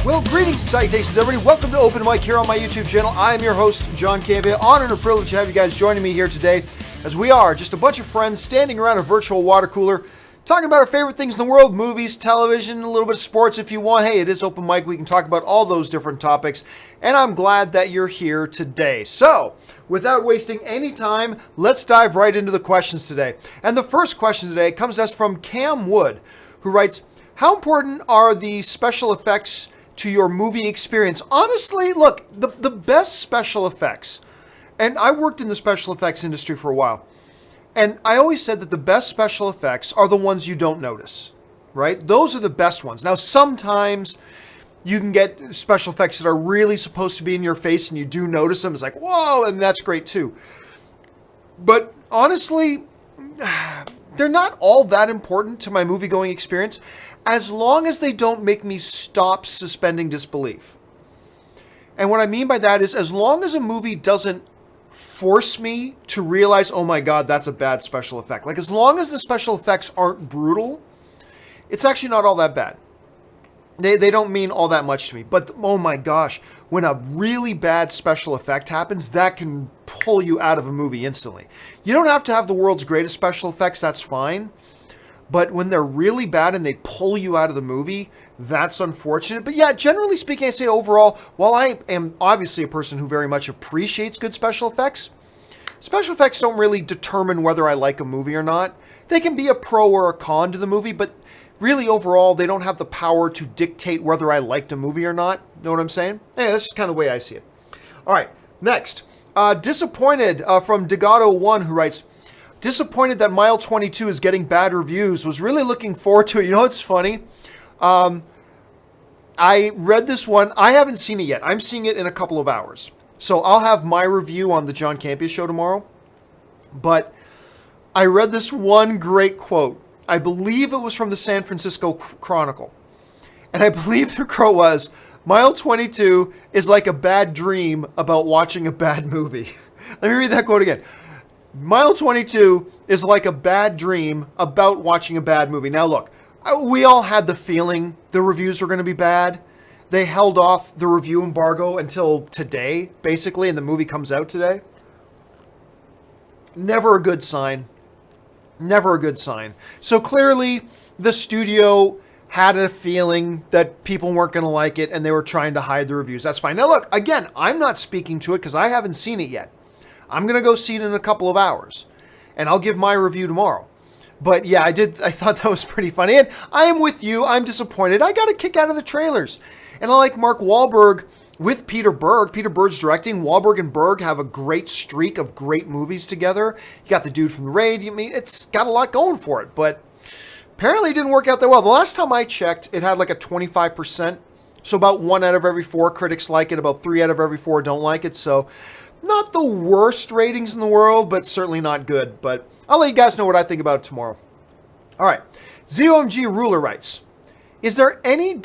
Well, greetings, salutations, everybody. Welcome to Open Mic here on my YouTube channel. I am your host, John Campea. Honor and a privilege to have you guys joining me here today, as we are just a bunch of friends standing around a virtual water cooler, talking about our favorite things in the world, movies, television, a little bit of sports if you want. Hey, it is Open Mic. We can talk about all those different topics, and I'm glad that you're here today. So, without wasting any time, let's dive right into the questions today. And the first question today comes to us from Cam Wood, who writes, how important are the special effects to your movie experience? Honestly, look, the best special effects, and I worked in the special effects industry for a while, and I always said that the best special effects are the ones you don't notice, right? Those are the best ones. Now, sometimes you can get special effects that are really supposed to be in your face and you do notice them. It's like, whoa, and that's great too. But honestly, they're not all that important to my movie-going experience, as long as they don't make me stop suspending disbelief. And what I mean by that is, as long as a movie doesn't force me to realize, oh my God, that's a bad special effect. Like, as long as the special effects aren't brutal, it's actually not all that bad. They don't mean all that much to me. But, oh my gosh, when a really bad special effect happens, that can pull you out of a movie instantly. You don't have to have the world's greatest special effects, that's fine. But when they're really bad and they pull you out of the movie, that's unfortunate. But yeah, generally speaking, I say overall, while I am obviously a person who very much appreciates good special effects don't really determine whether I like a movie or not. They can be a pro or a con to the movie, but really overall, they don't have the power to dictate whether I liked a movie or not. Know what I'm saying? Anyway, that's just kind of the way I see it. All right, next. Disappointed from Degato1, who writes, disappointed that Mile 22 is getting bad reviews. Was really looking forward to it. You know what's funny? I read this one. I haven't seen it yet. I'm seeing it in a couple of hours. So I'll have my review on the John Campea show tomorrow. But I read this one great quote. I believe it was from the San Francisco Chronicle. And I believe the quote was, Mile 22 is like a bad dream about watching a bad movie. Let me read that quote again. Mile 22 is like a bad dream about watching a bad movie. Now look, we all had the feeling the reviews were going to be bad. They held off the review embargo until today, basically, and the movie comes out today. Never a good sign. Never a good sign. So clearly, the studio had a feeling that people weren't going to like it, and they were trying to hide the reviews. That's fine. Now look, again, I'm not speaking to it because I haven't seen it yet. I'm going to go see it in a couple of hours, and I'll give my review tomorrow. But yeah, I thought that was pretty funny, and I am with you. I'm disappointed. I got a kick out of the trailers, and I like Mark Wahlberg with Peter Berg. Peter Berg's directing. Wahlberg and Berg have a great streak of great movies together. You got the dude from The Raid. I mean, it's got a lot going for it, but apparently it didn't work out that well. The last time I checked, it had like a 25%, so about 1 out of every 4 critics like it, about 3 out of every 4 don't like it, so not the worst ratings in the world, but certainly not good. But I'll let you guys know what I think about it tomorrow. All right. ZOMG Ruler writes, is there anything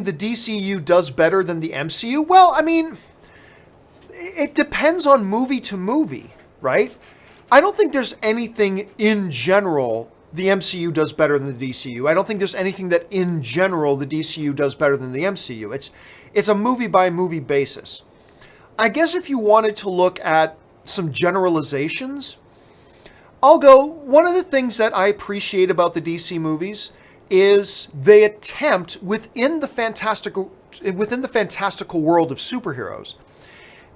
the DCU does better than the MCU? Well, I mean, it depends on movie to movie, right? I don't think there's anything in general the MCU does better than the DCU. I don't think there's anything that in general the DCU does better than the MCU. It's a movie by movie basis. I guess if you wanted to look at some generalizations, I'll go, one of the things that I appreciate about the DC movies is they attempt within the fantastical world of superheroes,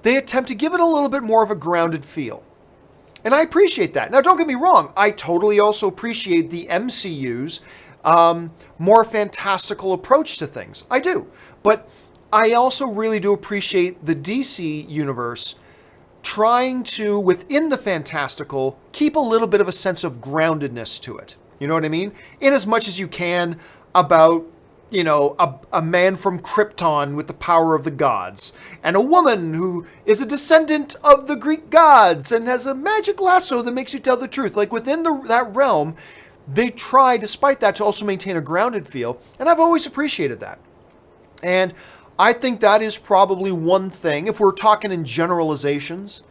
they attempt to give it a little bit more of a grounded feel. And I appreciate that. Now, don't get me wrong. I totally also appreciate the MCU's more fantastical approach to things. I do. But I also really do appreciate the DC universe trying to, within the fantastical, keep a little bit of a sense of groundedness to it. You know what I mean? In as much as you can about, you know, a man from Krypton with the power of the gods, and a woman who is a descendant of the Greek gods and has a magic lasso that makes you tell the truth. Like, within that realm, they try, despite that, to also maintain a grounded feel, and I've always appreciated that. And I think that is probably one thing, if we're talking in generalizations,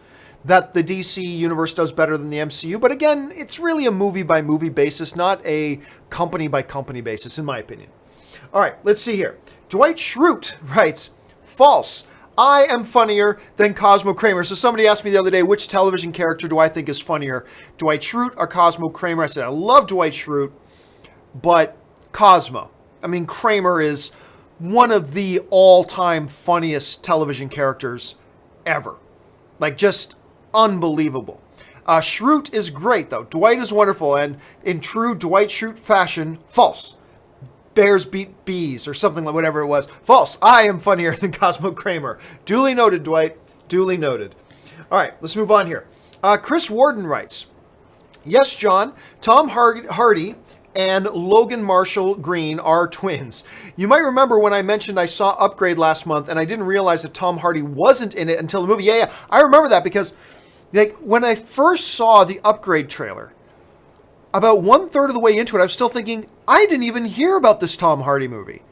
that the DC universe does better than the MCU. But again, it's really a movie-by-movie basis, not a company-by-company basis, in my opinion. All right, let's see here. Dwight Schrute writes, false. I am funnier than Cosmo Kramer. So somebody asked me the other day, which television character do I think is funnier, Dwight Schrute or Cosmo Kramer? I said, I love Dwight Schrute, but Cosmo. I mean, Kramer is one of the all-time funniest television characters ever. Like, just unbelievable. Schrute is great, though. Dwight is wonderful, and in true Dwight Schrute fashion, false. Bears beat bees, or something like whatever it was. False. I am funnier than Cosmo Kramer. Duly noted, Dwight. Duly noted. All right, let's move on here. Chris Warden writes, yes, John, Tom Hardy and Logan Marshall Green are twins. You might remember when I mentioned I saw Upgrade last month, and I didn't realize that Tom Hardy wasn't in it until the movie. Yeah, I remember that because like when I first saw the Upgrade trailer, about 1/3 of the way into it, I was still thinking, I didn't even hear about this Tom Hardy movie.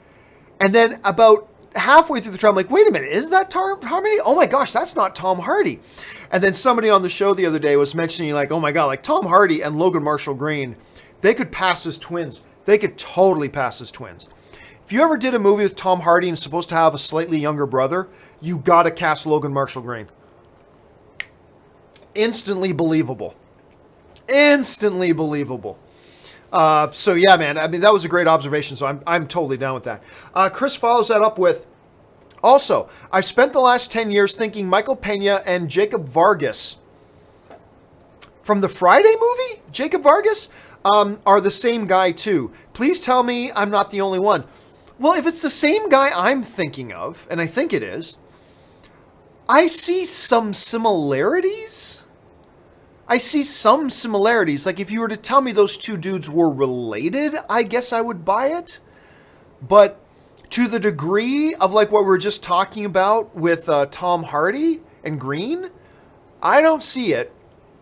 And then about halfway through the trailer, I'm like, wait a minute, is that Tom Hardy? Oh my gosh, that's not Tom Hardy. And then somebody on the show the other day was mentioning like, oh my God, like Tom Hardy and Logan Marshall Green, they could pass as twins. They could totally pass as twins. If you ever did a movie with Tom Hardy and supposed to have a slightly younger brother, you gotta cast Logan Marshall Green. Instantly believable. Instantly believable. So yeah, man, I mean, that was a great observation, so I'm totally down with that. Chris follows that up with, also, I've spent the last 10 years thinking Michael Pena and Jacob Vargas from the Friday movie, Jacob Vargas, are the same guy too. Please tell me I'm not the only one. Well, if it's the same guy I'm thinking of, and I think it is, I see some similarities. Like if you were to tell me those two dudes were related, I guess I would buy it. But to the degree of like what we were just talking about with Tom Hardy and Green, I don't see it.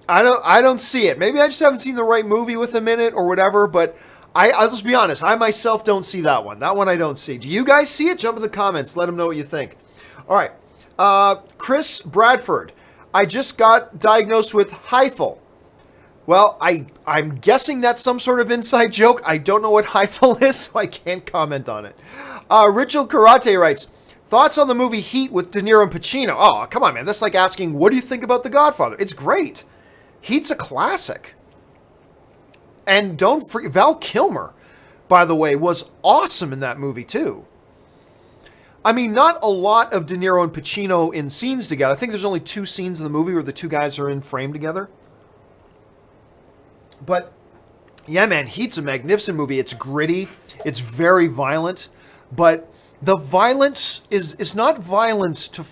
I don't see it. Maybe I just haven't seen the right movie with him in it or whatever, but I'll just be honest. I myself don't see that one. That one I don't see. Do you guys see it? Jump in the comments. Let them know what you think. All right. Chris Bradford. I just got diagnosed with hyphal. Well, I'm guessing that's some sort of inside joke. I don't know what hyphal is, so I can't comment on it. Ritual Karate writes, thoughts on the movie Heat with De Niro and Pacino? Oh, come on, man. That's like asking, what do you think about The Godfather? It's great. Heat's a classic. And don't forget, Val Kilmer, by the way, was awesome in that movie, too. I mean, not a lot of De Niro and Pacino in scenes together. I think there's only 2 scenes in the movie where the two guys are in frame together. But, yeah, man, Heat's a magnificent movie. It's gritty. It's very violent. But the violence is not violence to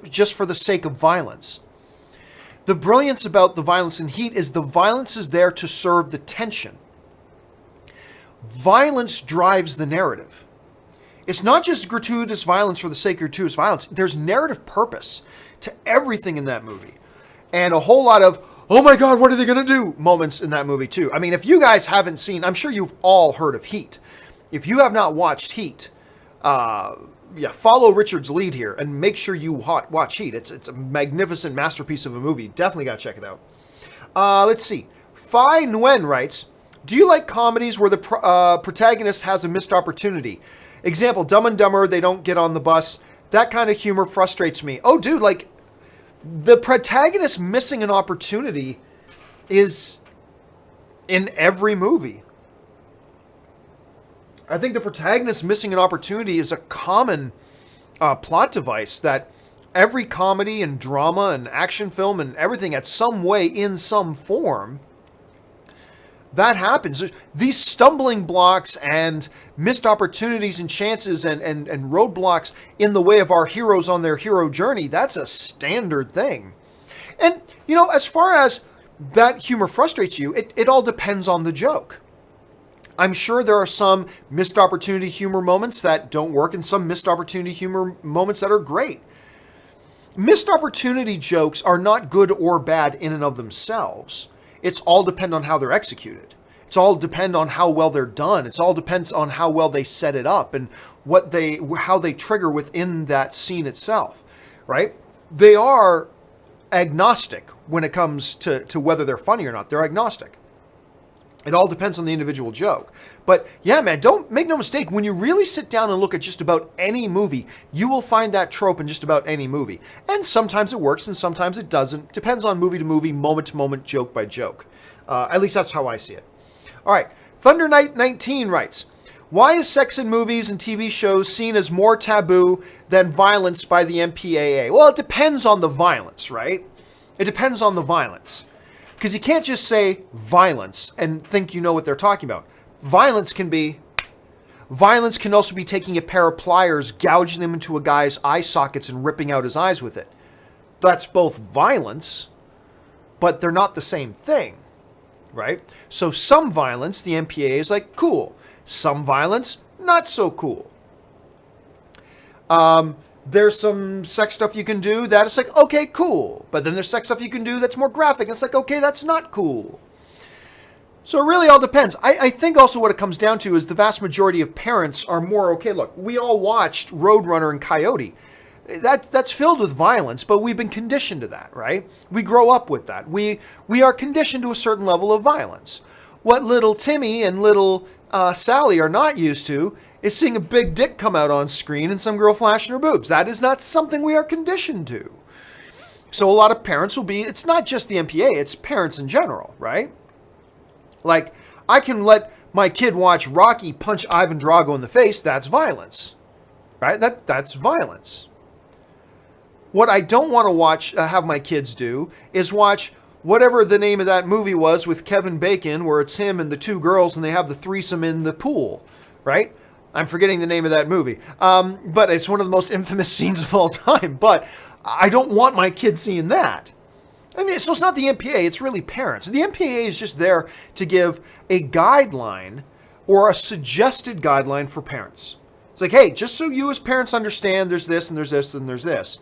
just for the sake of violence. The brilliance about the violence in Heat is the violence is there to serve the tension. Violence drives the narrative. It's not just gratuitous violence for the sake of gratuitous violence. There's narrative purpose to everything in that movie. And a whole lot of, oh my God, what are they going to do moments in that movie too. I mean, if you guys haven't seen, I'm sure you've all heard of Heat. If you have not watched Heat, follow Richard's lead here and make sure you watch Heat. It's a magnificent masterpiece of a movie. Definitely got to check it out. Let's see. Phi Nguyen writes, do you like comedies where the protagonist has a missed opportunity? Example, Dumb and Dumber, they don't get on the bus. That kind of humor frustrates me. Oh, dude, like, the protagonist missing an opportunity is in every movie. I think the protagonist missing an opportunity is a common plot device that every comedy and drama and action film and everything at some way, in some form, that happens. These stumbling blocks and missed opportunities and chances and roadblocks in the way of our heroes on their hero journey, that's a standard thing. And, you know, as far as that humor frustrates you, it all depends on the joke. I'm sure there are some missed opportunity humor moments that don't work and some missed opportunity humor moments that are great. Missed opportunity jokes are not good or bad in and of themselves. It's all depend on how they're executed. It's all depend on how well they're done. It's all depends on how well they set it up and how they trigger within that scene itself, right? They are agnostic when it comes to whether they're funny or not. They're agnostic. It all depends on the individual joke. But yeah, man, don't make no mistake. When you really sit down and look at just about any movie, you will find that trope in just about any movie. And sometimes it works and sometimes it doesn't. Depends on movie to movie, moment to moment, joke by joke. At least that's how I see it. All right. Thunder Knight 19 writes, why is sex in movies and TV shows seen as more taboo than violence by the MPAA? Well, it depends on the violence, right? It depends on the violence. Because you can't just say violence and think you know what they're talking about. Violence can also be taking a pair of pliers, gouging them into a guy's eye sockets and ripping out his eyes with it. That's both violence, but they're not the same thing, right? So some violence, the MPAA is like, cool. Some violence, not so cool. There's some sex stuff you can do that it's like, okay, cool. But then there's sex stuff you can do that's more graphic. It's like, okay, that's not cool. So it really all depends. I think also what it comes down to is the vast majority of parents are more, okay, look, we all watched Roadrunner and Coyote. That's filled with violence, but we've been conditioned to that, right? We grow up with that. We are conditioned to a certain level of violence. What little Timmy and little Sally are not used to is seeing a big dick come out on screen and some girl flashing her boobs. That is not something we are conditioned to. So a lot of parents will be, it's not just the MPA, it's parents in general, right? Like, I can let my kid watch Rocky punch Ivan Drago in the face, that's violence, right? That's violence. What I don't want to watch, have my kids do, is watch whatever the name of that movie was with Kevin Bacon, where it's him and the two girls and they have the threesome in the pool, right? I'm forgetting the name of that movie. But it's one of the most infamous scenes of all time. But I don't want my kids seeing that. I mean, so it's not the MPA, it's really parents. The MPA is just there to give a guideline or a suggested guideline for parents. It's like, hey, just so you as parents understand there's this and there's this and there's this.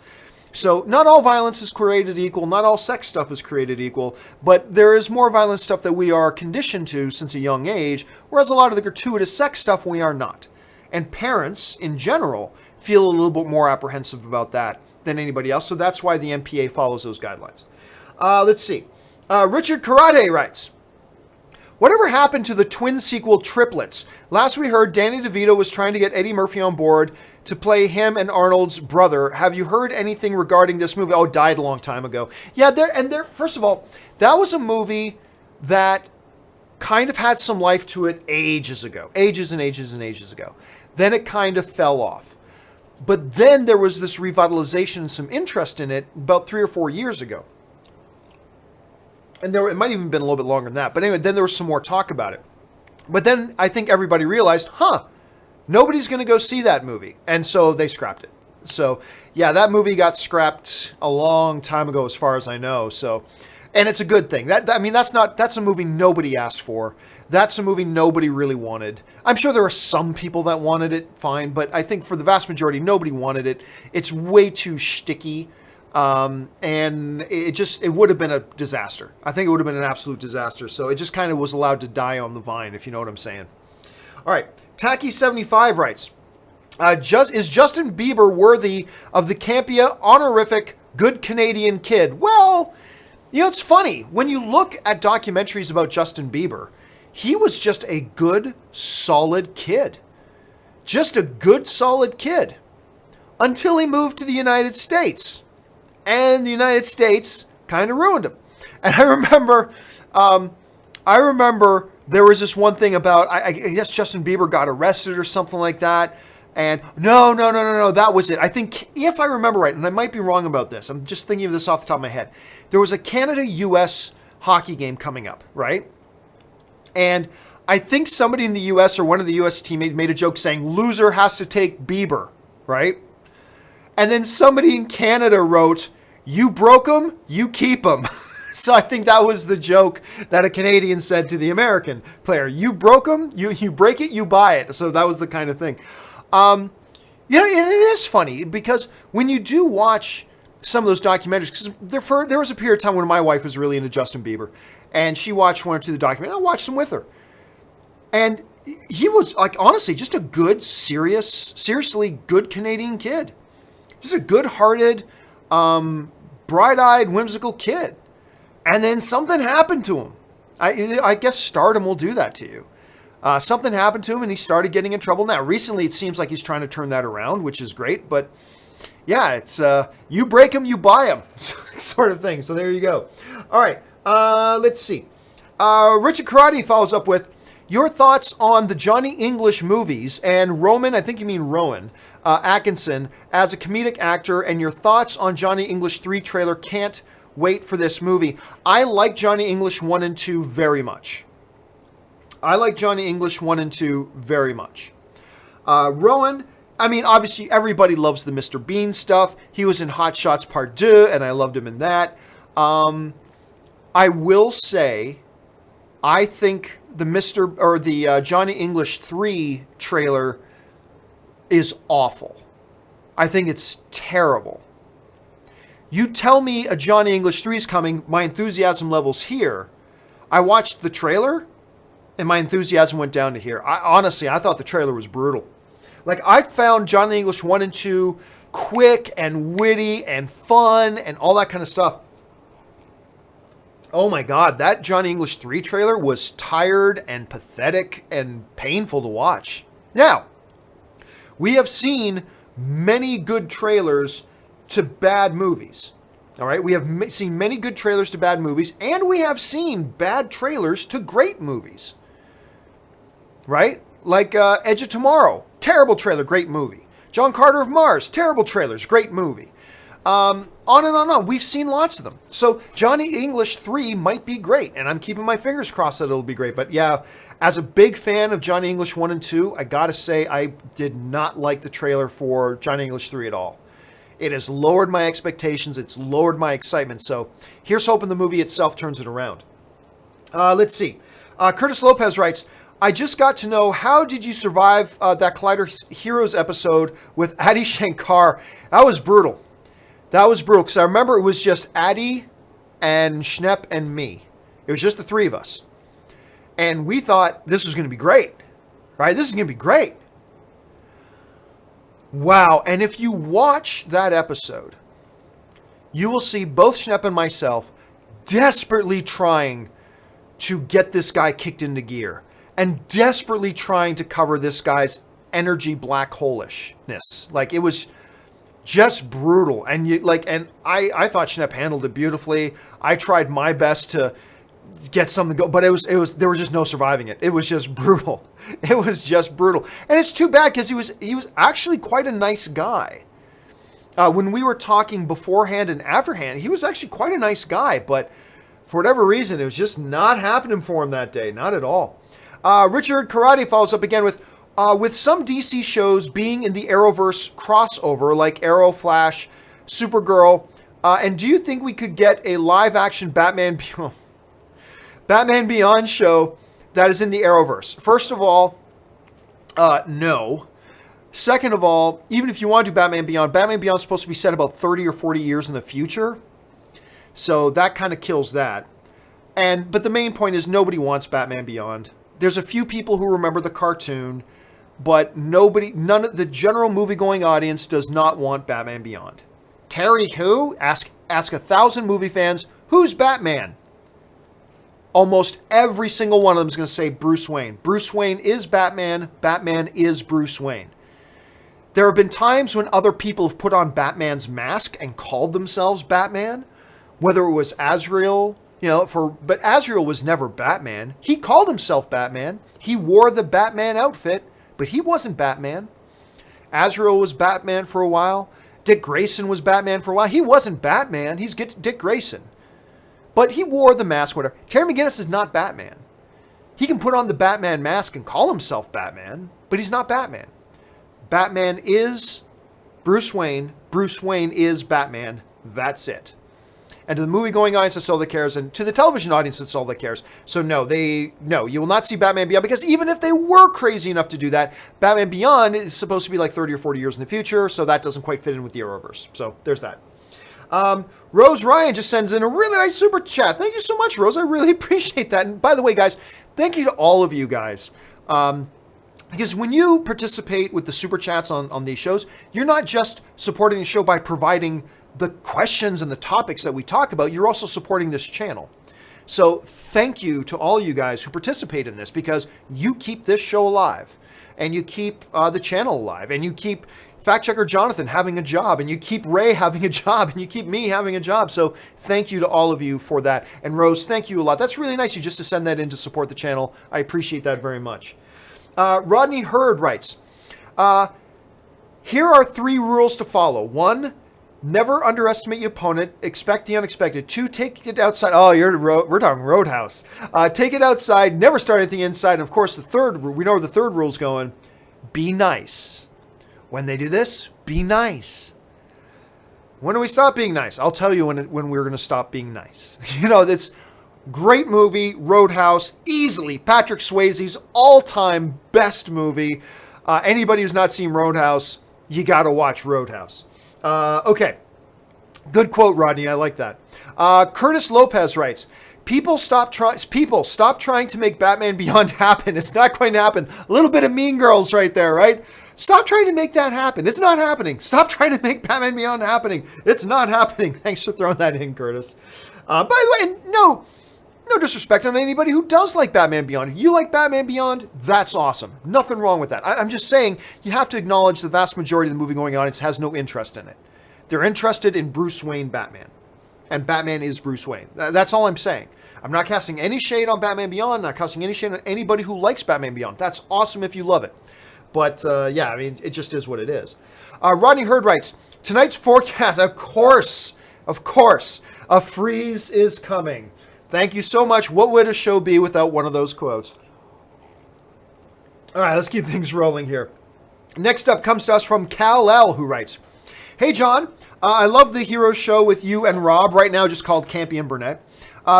So not all violence is created equal, not all sex stuff is created equal, but there is more violent stuff that we are conditioned to since a young age, whereas a lot of the gratuitous sex stuff we are not. And parents, in general, feel a little bit more apprehensive about that than anybody else, so that's why the MPA follows those guidelines. Let's see. Richard Karate writes, whatever happened to the twin sequel triplets? Last we heard, Danny DeVito was trying to get Eddie Murphy on board to play him and Arnold's brother. Have you heard anything regarding this movie? Oh, it died a long time ago. Yeah, first of all, that was a movie that kind of had some life to it ages ago. Ages and ages and ages ago. Then it kind of fell off. But then there was this revitalization and some interest in it about 3 or 4 years ago. And it might even have been a little bit longer than that. But anyway, then there was some more talk about it. But then I think everybody realized, nobody's going to go see that movie. And so they scrapped it. So, yeah, that movie got scrapped a long time ago as far as I know. So, and it's a good thing. That's a movie nobody asked for. That's a movie nobody really wanted. I'm sure there are some people that wanted it, fine. But I think for the vast majority, nobody wanted it. It's way too shticky. And it would have been a disaster. I think it would have been an absolute disaster. So it just kind of was allowed to die on the vine, if you know what I'm saying. All right. Tacky75 writes, is Justin Bieber worthy of the Campea honorific good Canadian kid? Well, you know, it's funny. When you look at documentaries about Justin Bieber, he was just a good, solid kid. Just a good, solid kid. Until he moved to the United States. And the United States kind of ruined him. And I remember there was this one thing about, I guess Justin Bieber got arrested or something like that. And no, that was it. I think, if I remember right, and I might be wrong about this, I'm just thinking of this off the top of my head. There was a Canada-US hockey game coming up, right? And I think somebody in the US or one of the US teammates made a joke saying, loser has to take Bieber, right? And then somebody in Canada wrote, you broke him, you keep him. So I think that was the joke that a Canadian said to the American player. You broke him, you break it, you buy it. So that was the kind of thing. You know, and it is funny because when you do watch some of those documentaries, because there was a period of time when my wife was really into Justin Bieber, and she watched one or two of the documentaries. I watched them with her. And he was, like, honestly, just a good, seriously good Canadian kid. Just a good-hearted, bright-eyed, whimsical kid. And then something happened to him. I guess stardom will do that to you. Something happened to him and he started getting in trouble. Now, recently it seems like he's trying to turn that around, which is great. But yeah, it's you break him, you buy him sort of thing. So there you go. All right, let's see. Richard Karate follows up with, your thoughts on the Johnny English movies and Roman, I think you mean Rowan, Atkinson as a comedic actor, and your thoughts on Johnny English 3 trailer. Can't wait for this movie. I like Johnny English 1 and 2 very much. Rowan, I mean, obviously everybody loves the Mr. Bean stuff. He was in Hot Shots Part 2, and I loved him in that. I will say, I think the Johnny English 3 trailer is awful. I think it's terrible. You tell me a Johnny English 3 is coming, my enthusiasm level's here. I watched the trailer, and my enthusiasm went down to here. Honestly, I thought the trailer was brutal. Like, I found Johnny English 1 and 2 quick and witty and fun and all that kind of stuff. Oh my God, that Johnny English 3 trailer was tired and pathetic and painful to watch. Now, we have seen many good trailers to bad movies. All right, we have seen many good trailers to bad movies, and we have seen bad trailers to great movies. Right? Like Edge of Tomorrow, terrible trailer, great movie. John Carter of Mars, terrible trailers, great movie. On and on. We've seen lots of them. So Johnny English 3 might be great, and I'm keeping my fingers crossed that it'll be great. But yeah, as a big fan of Johnny English 1 and 2, I gotta say I did not like the trailer for Johnny English 3 at all. It has lowered my expectations. It's lowered my excitement. So here's hoping the movie itself turns it around. Let's see. Curtis Lopez writes, I just got to know, how did you survive that Collider Heroes episode with Adi Shankar? That was brutal. Because I remember it was just Adi and Schnepp and me. It was just the three of us. And we thought this was going to be great, right? This is going to be great. Wow. And if you watch that episode, you will see both Schnepp and myself desperately trying to get this guy kicked into gear and desperately trying to cover this guy's energy black hole-ishness. Like, it was just brutal. And I thought Schnepp handled it beautifully. I tried my best to get something to go, but there was just no surviving it. It was just brutal. It was just brutal. And it's too bad because he was actually quite a nice guy. When we were talking beforehand and afterhand, he was actually quite a nice guy, but for whatever reason, it was just not happening for him that day. Not at all. Richard Karate follows up again with some DC shows being in the Arrowverse crossover, like Arrow, Flash, Supergirl, and do you think we could get a live-action Batman Beyond show that is in the Arrowverse? First of all, no. Second of all, even if you want to do Batman Beyond is supposed to be set about 30 or 40 years in the future. So that kind of kills that. But the main point is nobody wants Batman Beyond. There's a few people who remember the cartoon, but none of the general movie-going audience does not want Batman Beyond. Terry who? Ask 1,000 movie fans, who's Batman? Almost every single one of them is going to say Bruce Wayne. Bruce Wayne is Batman. Batman is Bruce Wayne. There have been times when other people have put on Batman's mask and called themselves Batman, whether it was Azrael, but Azrael was never Batman. He called himself Batman. He wore the Batman outfit, but he wasn't Batman. Azrael was Batman for a while. Dick Grayson was Batman for a while. He wasn't Batman. He's Dick Grayson. But he wore the mask, whatever. Terry McGinnis is not Batman. He can put on the Batman mask and call himself Batman, but he's not Batman. Batman is Bruce Wayne. Bruce Wayne is Batman. That's it. And to the movie-going audience, that's all that cares. And to the television audience, that's all that cares. So no, you will not see Batman Beyond, because even if they were crazy enough to do that, Batman Beyond is supposed to be like 30 or 40 years in the future, so that doesn't quite fit in with the Arrowverse. So there's that. Rose Ryan just sends in a really nice super chat. Thank you so much, Rose. I really appreciate that. And by the way, guys, thank you to all of you guys. Because when you participate with the super chats on these shows, you're not just supporting the show by providing the questions and the topics that we talk about, you're also supporting this channel. So thank you to all you guys who participate in this, because you keep this show alive, and you keep the channel alive, and you keep Fact Checker Jonathan having a job, and you keep Ray having a job, and you keep me having a job. So thank you to all of you for that. And Rose, thank you a lot. That's really nice you just to send that in to support the channel. I appreciate that very much. Rodney Hurd writes, here are 3 rules to follow. 1, never underestimate your opponent. Expect the unexpected. 2, take it outside. Oh, we're talking Roadhouse. Take it outside. Never start anything inside. And of course, the third, we know where the third rule's going. Be nice. When they do this, be nice. When do we stop being nice? I'll tell you when we're going to stop being nice. That's great movie, Roadhouse, easily Patrick Swayze's all-time best movie. Anybody who's not seen Roadhouse, you got to watch Roadhouse. Okay. Good quote, Rodney. I like that. Curtis Lopez writes, People stop trying to make Batman Beyond happen. It's not going to happen. A little bit of Mean Girls right there, right? Stop trying to make that happen. It's not happening. Stop trying to make Batman Beyond happening. It's not happening. Thanks for throwing that in, Curtis. By the way, no disrespect on anybody who does like Batman Beyond. If you like Batman Beyond, that's awesome. Nothing wrong with that. I'm just saying you have to acknowledge the vast majority of the movie-going audience has no interest in it. They're interested in Bruce Wayne Batman. And Batman is Bruce Wayne. That's all I'm saying. I'm not casting any shade on Batman Beyond, not casting any shade on anybody who likes Batman Beyond. That's awesome if you love it. But, yeah, I mean, it just is what it is. Rodney Hurd writes, tonight's forecast, of course, a freeze is coming. Thank you so much. What would a show be without one of those quotes? All right, let's keep things rolling here. Next up comes to us from Kal-El, who writes, Hey, John, I love the Hero Show with you and Rob, right now just called Campea and Burnett.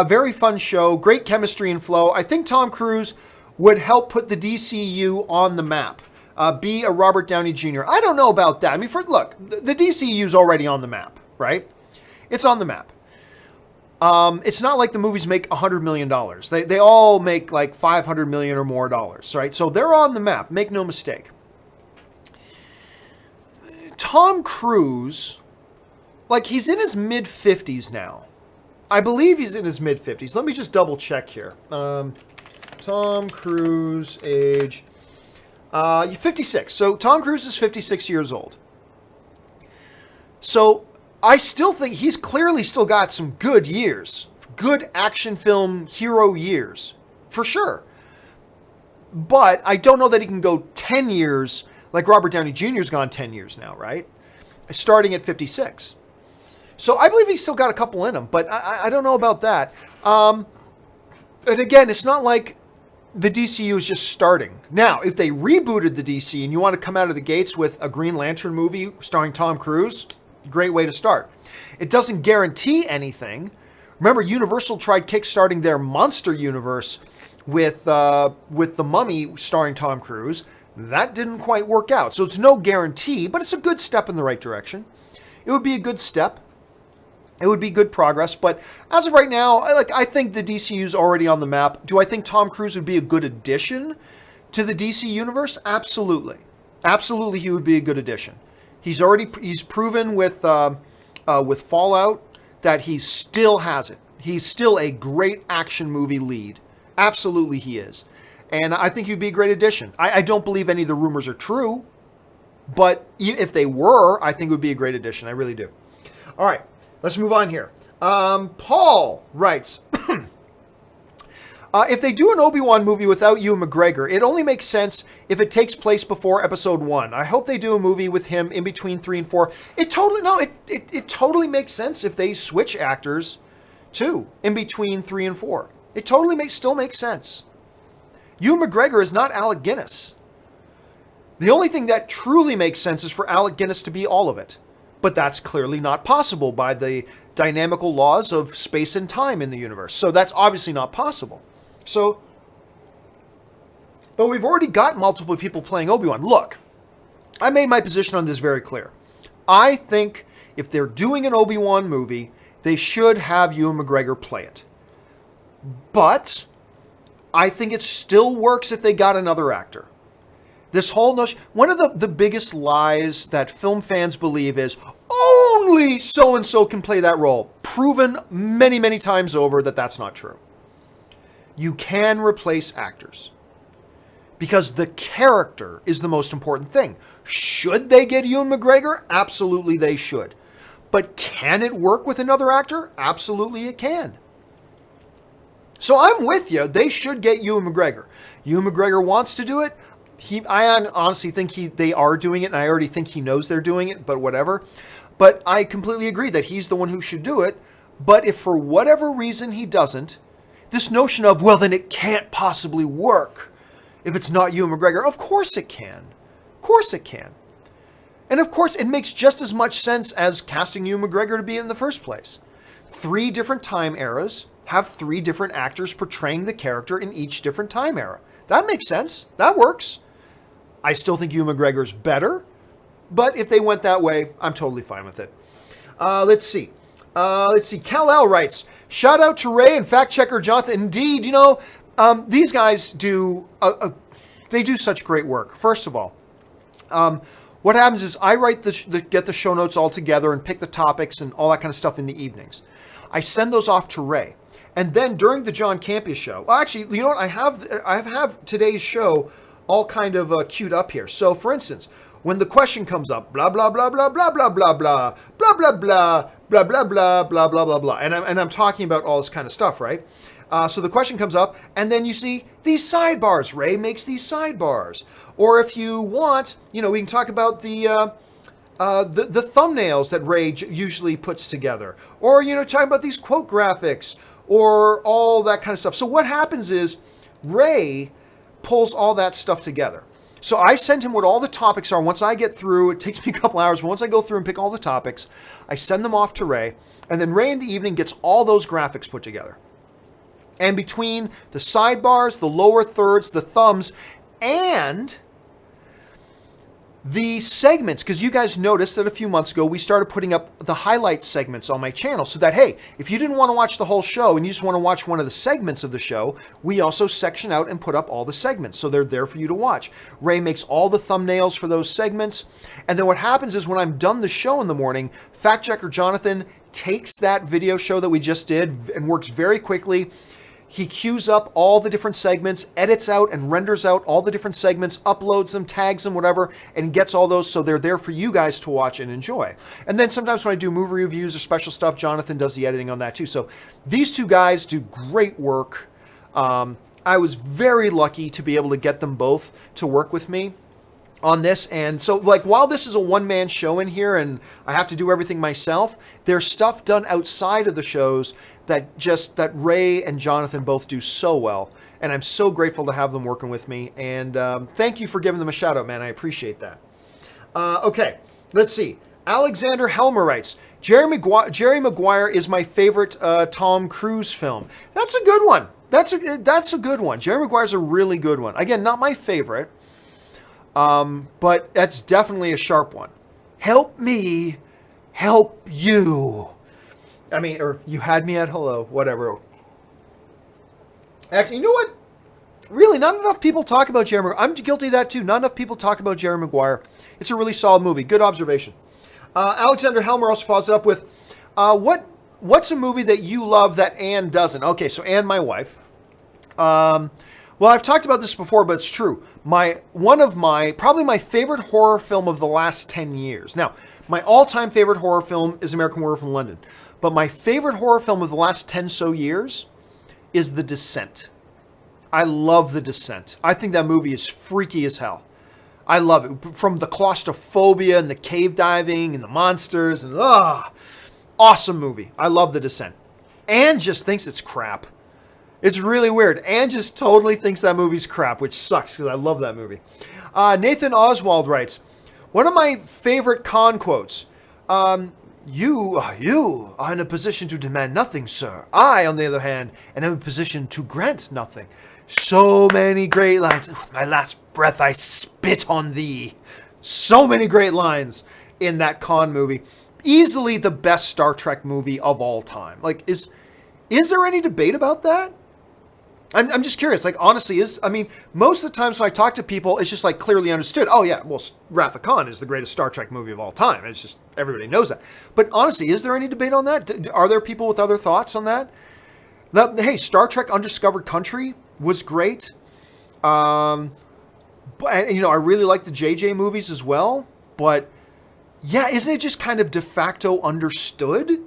Very fun show, great chemistry and flow. I think Tom Cruise would help put the DCU on the map. Be a Robert Downey Jr. I don't know about that. I mean, look, the DCU's already on the map, right? It's on the map. It's not like the movies make $100 million. They all make like $500 million or more dollars, right? So they're on the map. Make no mistake. Tom Cruise, like he's in his mid-50s now. I believe he's in his mid-50s. Let me just double check here. Tom Cruise, age 56. So Tom Cruise is 56 years old. So I still think he's clearly still got some good years. Good action film hero years. For sure. But I don't know that he can go 10 years like Robert Downey Jr.'s gone 10 years now, right? Starting at 56. So I believe he's still got a couple in him, but I don't know about that. And again, it's not like the DCU is just starting. Now, if they rebooted the DC and you want to come out of the gates with a Green Lantern movie starring Tom Cruise, great way to start. It doesn't guarantee anything. Remember, Universal tried kickstarting their monster universe with The Mummy starring Tom Cruise. That didn't quite work out. So it's no guarantee, but it's a good step in the right direction. It would be a good step. It would be good progress, but as of right now, I think the DCU's already on the map. Do I think Tom Cruise would be a good addition to the DC universe? Absolutely. Absolutely, he would be a good addition. He's proven with Fallout that he still has it. He's still a great action movie lead. Absolutely he is. And I think he'd be a great addition. I don't believe any of the rumors are true, but if they were, I think it would be a great addition. I really do. All right. Let's move on here. Paul writes, if they do an Obi-Wan movie without Ewan McGregor, it only makes sense if it takes place before episode 1. I hope they do a movie with him in between 3 and 4. It totally makes sense if they switch actors too in between 3 and 4. It totally still makes sense. Ewan McGregor is not Alec Guinness. The only thing that truly makes sense is for Alec Guinness to be all of it. But that's clearly not possible by the dynamical laws of space and time in the universe. So that's obviously not possible. But we've already got multiple people playing Obi-Wan. Look, I made my position on this very clear. I think if they're doing an Obi-Wan movie, they should have Ewan McGregor play it. But I think it still works if they got another actor. This whole notion, one of the biggest lies that film fans believe is only so-and-so can play that role. Proven many, many times over that that's not true. You can replace actors because the character is the most important thing. Should they get Ewan McGregor? Absolutely they should. But can it work with another actor? Absolutely it can. So I'm with you. They should get Ewan McGregor. Ewan McGregor wants to do it. I honestly think they are doing it, and I already think he knows they're doing it, but whatever. But I completely agree that he's the one who should do it. But if for whatever reason he doesn't, this notion of, well, then it can't possibly work if it's not Ewan McGregor. Of course it can. Of course it can. And of course, it makes just as much sense as casting Ewan McGregor to be in the first place. 3 different time eras have 3 different actors portraying the character in each different time era. That makes sense. That works. I still think Ewan McGregor's better, but if they went that way, I'm totally fine with it. Let's see. Kal-El writes, shout out to Ray and fact checker Jonathan. Indeed, these guys do they do such great work. First of all, what happens is I write get the show notes all together and pick the topics and all that kind of stuff in the evenings. I send those off to Ray. And then during the John Campea show, well, actually, you know what? I have today's show all kind of queued up here. So, for instance, when the question comes up, blah, blah, blah, blah, blah, blah, blah, blah, blah, blah, blah, blah, blah, blah, blah, blah, blah, blah, blah, and I'm talking about all this kind of stuff, right? So the question comes up, and then you see these sidebars. Ray makes these sidebars. Or if you want, we can talk about the thumbnails that Ray usually puts together. Or, talk about these quote graphics or all that kind of stuff. So what happens is Ray pulls all that stuff together. So I send him what all the topics are. Once I get through, it takes me a couple hours, but once I go through and pick all the topics, I send them off to Ray. And then Ray in the evening gets all those graphics put together. And between the sidebars, the lower thirds, the thumbs, and the segments, because you guys noticed that a few months ago, we started putting up the highlight segments on my channel so that, hey, if you didn't want to watch the whole show and you just want to watch one of the segments of the show, we also section out and put up all the segments. So they're there for you to watch. Ray makes all the thumbnails for those segments. And then what happens is when I'm done the show in the morning, fact checker Jonathan takes that video show that we just did and works very quickly. He queues up all the different segments, edits out and renders out all the different segments, uploads them, tags them, whatever, and gets all those so they're there for you guys to watch and enjoy. And then sometimes when I do movie reviews or special stuff, Jonathan does the editing on that too. So these two guys do great work. I was very lucky to be able to get them both to work with me on this. And so while this is a one-man show in here and I have to do everything myself, there's stuff done outside of the shows that Ray and Jonathan both do so well. And I'm so grateful to have them working with me. And thank you for giving them a shout out, man. I appreciate that. Okay, let's see. Alexander Helmer writes, Jerry Maguire is my favorite Tom Cruise film. That's a good one. That's a good one. Jerry Maguire's a really good one. Again, not my favorite. But that's definitely a sharp one. Help me help you. Or you had me at hello, whatever. Actually, you know what? Really, not enough people talk about Jerry Maguire. I'm guilty of that too. Not enough people talk about Jerry Maguire. It's a really solid movie. Good observation. Alexander Helmer also follows it up with, what's a movie that you love that Anne doesn't? Okay, so Anne, my wife. Well, I've talked about this before, but it's true. Probably my favorite horror film of the last 10 years. Now, my all-time favorite horror film is American Werewolf in London. But my favorite horror film of the last 10 so years is The Descent. I love The Descent. I think that movie is freaky as hell. I love it. From the claustrophobia and the cave diving and the monsters and awesome movie. I love The Descent. Anne just thinks it's crap. It's really weird. Anne just totally thinks that movie's crap, which sucks because I love that movie. Nathan Oswald writes, one of my favorite con quotes. You are in a position to demand nothing, sir. I, on the other hand, am in a position to grant nothing. So many great lines. With my last breath, I spit on thee. So many great lines in that con movie. Easily the best Star Trek movie of all time. Is there any debate about that? I'm just curious. Honestly, most of the times when I talk to people, it's just clearly understood. Oh yeah, well, Wrath of Khan is the greatest Star Trek movie of all time. It's just, everybody knows that. But honestly, is there any debate on that? Are there people with other thoughts on that? Hey, Star Trek Undiscovered Country was great. But, I really like the JJ movies as well. But yeah, isn't it just kind of de facto understood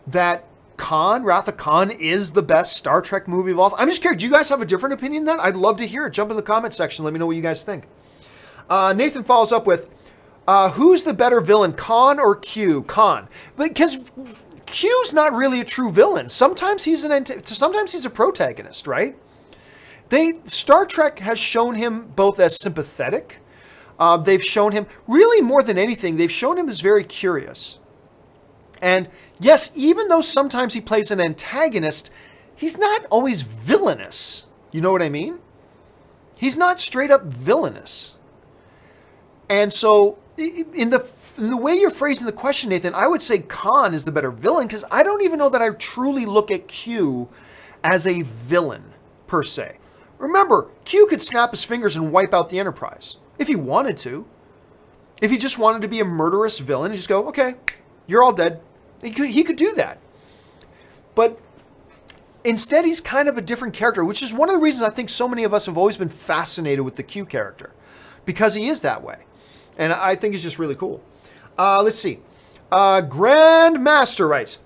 that Wrath of Khan is the best Star Trek movie of all time? I'm just curious. Do you guys have a different opinion then? I'd love to hear it. Jump in the comment section. Let me know what you guys think. Nathan follows up with, who's the better villain, Khan or Q? Khan. Because Q's not really a true villain. Sometimes he's a protagonist, right? Star Trek has shown him both as sympathetic. They've shown him, really more than anything, they've shown him as very curious. And yes, even though sometimes he plays an antagonist, he's not always villainous. You know what I mean? He's not straight up villainous. And so, in the way you're phrasing the question, Nathan, I would say Khan is the better villain, because I don't even know that I truly look at Q as a villain, per se. Remember, Q could snap his fingers and wipe out the Enterprise, if he wanted to. If he just wanted to be a murderous villain, he'd just go, okay, you're all dead. He could do that. But instead, he's kind of a different character, which is one of the reasons I think so many of us have always been fascinated with the Q character, because he is that way. And I think it's just really cool. Let's see. Grandmaster writes,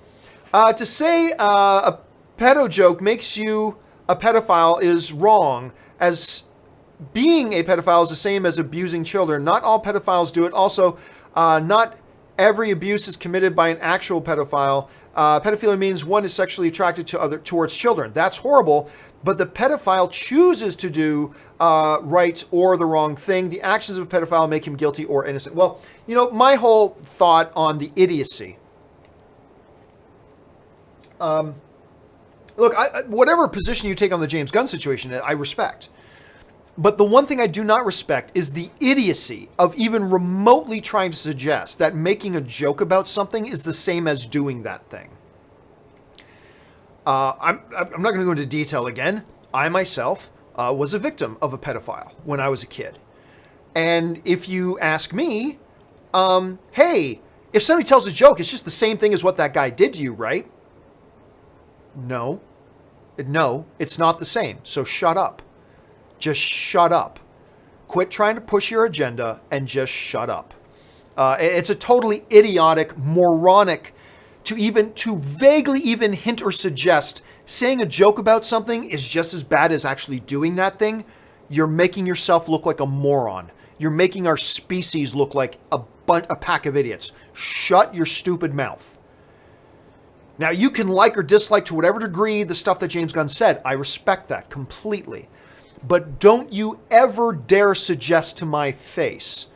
to say a pedo joke makes you a pedophile is wrong, as being a pedophile is the same as abusing children. Not all pedophiles do it. Also, not every abuse is committed by an actual pedophile. Pedophilia means one is sexually attracted towards children. That's horrible, but the pedophile chooses to do right or the wrong thing. The actions of a pedophile make him guilty or innocent. Well, my whole thought on the idiocy. Look, whatever position you take on the James Gunn situation, I respect. But the one thing I do not respect is the idiocy of even remotely trying to suggest that making a joke about something is the same as doing that thing. I'm not going to go into detail again. I myself was a victim of a pedophile when I was a kid. And if you ask me, hey, if somebody tells a joke, it's just the same thing as what that guy did to you, right? No, it's not the same. So shut up. Just shut up. Quit trying to push your agenda and just shut up. It's a totally idiotic, moronic, to vaguely even hint or suggest saying a joke about something is just as bad as actually doing that thing. You're making yourself look like a moron. You're making our species look like a pack of idiots. Shut your stupid mouth. Now, you can like or dislike to whatever degree the stuff that James Gunn said. I respect that completely. But don't you ever dare suggest to my face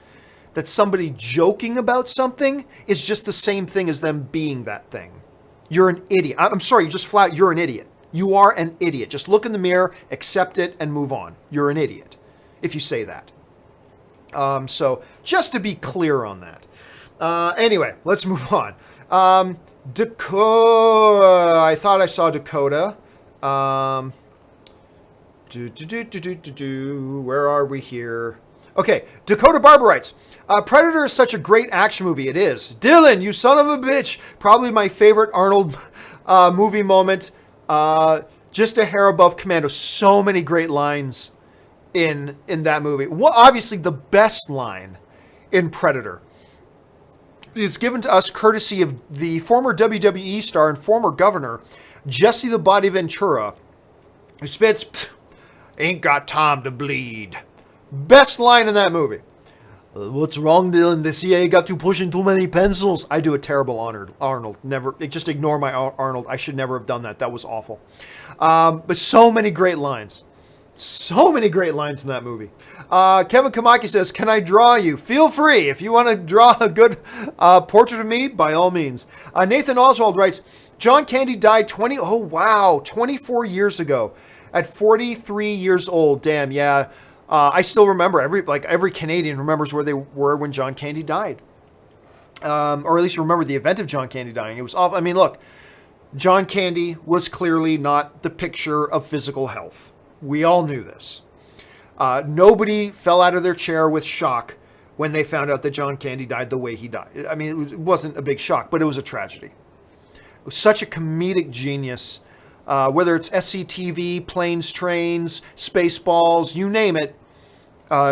that somebody joking about something is just the same thing as them being that thing. You're an idiot. I'm sorry, you're an idiot. You are an idiot. Just look in the mirror, accept it, and move on. You're an idiot if you say that. So just to be clear on that. Anyway, let's move on. Dakota. I thought I saw Dakota. Where are we here? Okay, Dakota Barber writes, Predator is such a great action movie. It is. Dylan, you son of a bitch. Probably my favorite Arnold movie moment. Just a hair above Commando. So many great lines in that movie. Well, obviously, the best line in Predator is given to us courtesy of the former WWE star and former governor, Jesse the Body Ventura, who spits, ain't got time to bleed. Best line in that movie. What's wrong, Dylan? The CIA got you pushing too many pencils. I do a terrible Arnold. Never, just ignore my Arnold. I should never have done that. That was awful. But so many great lines. So many great lines in that movie. Kevin Kamaki says, can I draw you? Feel free. If you want to draw a good portrait of me, by all means. Nathan Oswald writes, John Candy died 24 years ago at 43 years old. Damn, yeah. I still remember. Every Canadian remembers where they were when John Candy died. Or at least remember the event of John Candy dying. It was awful. I mean, look, John Candy was clearly not the picture of physical health. We all knew this. Nobody fell out of their chair with shock when they found out that John Candy died the way he died. I mean, it wasn't a big shock, but it was a tragedy. It was such a comedic genius. whether it's SCTV, Planes, Trains, Spaceballs, you name it.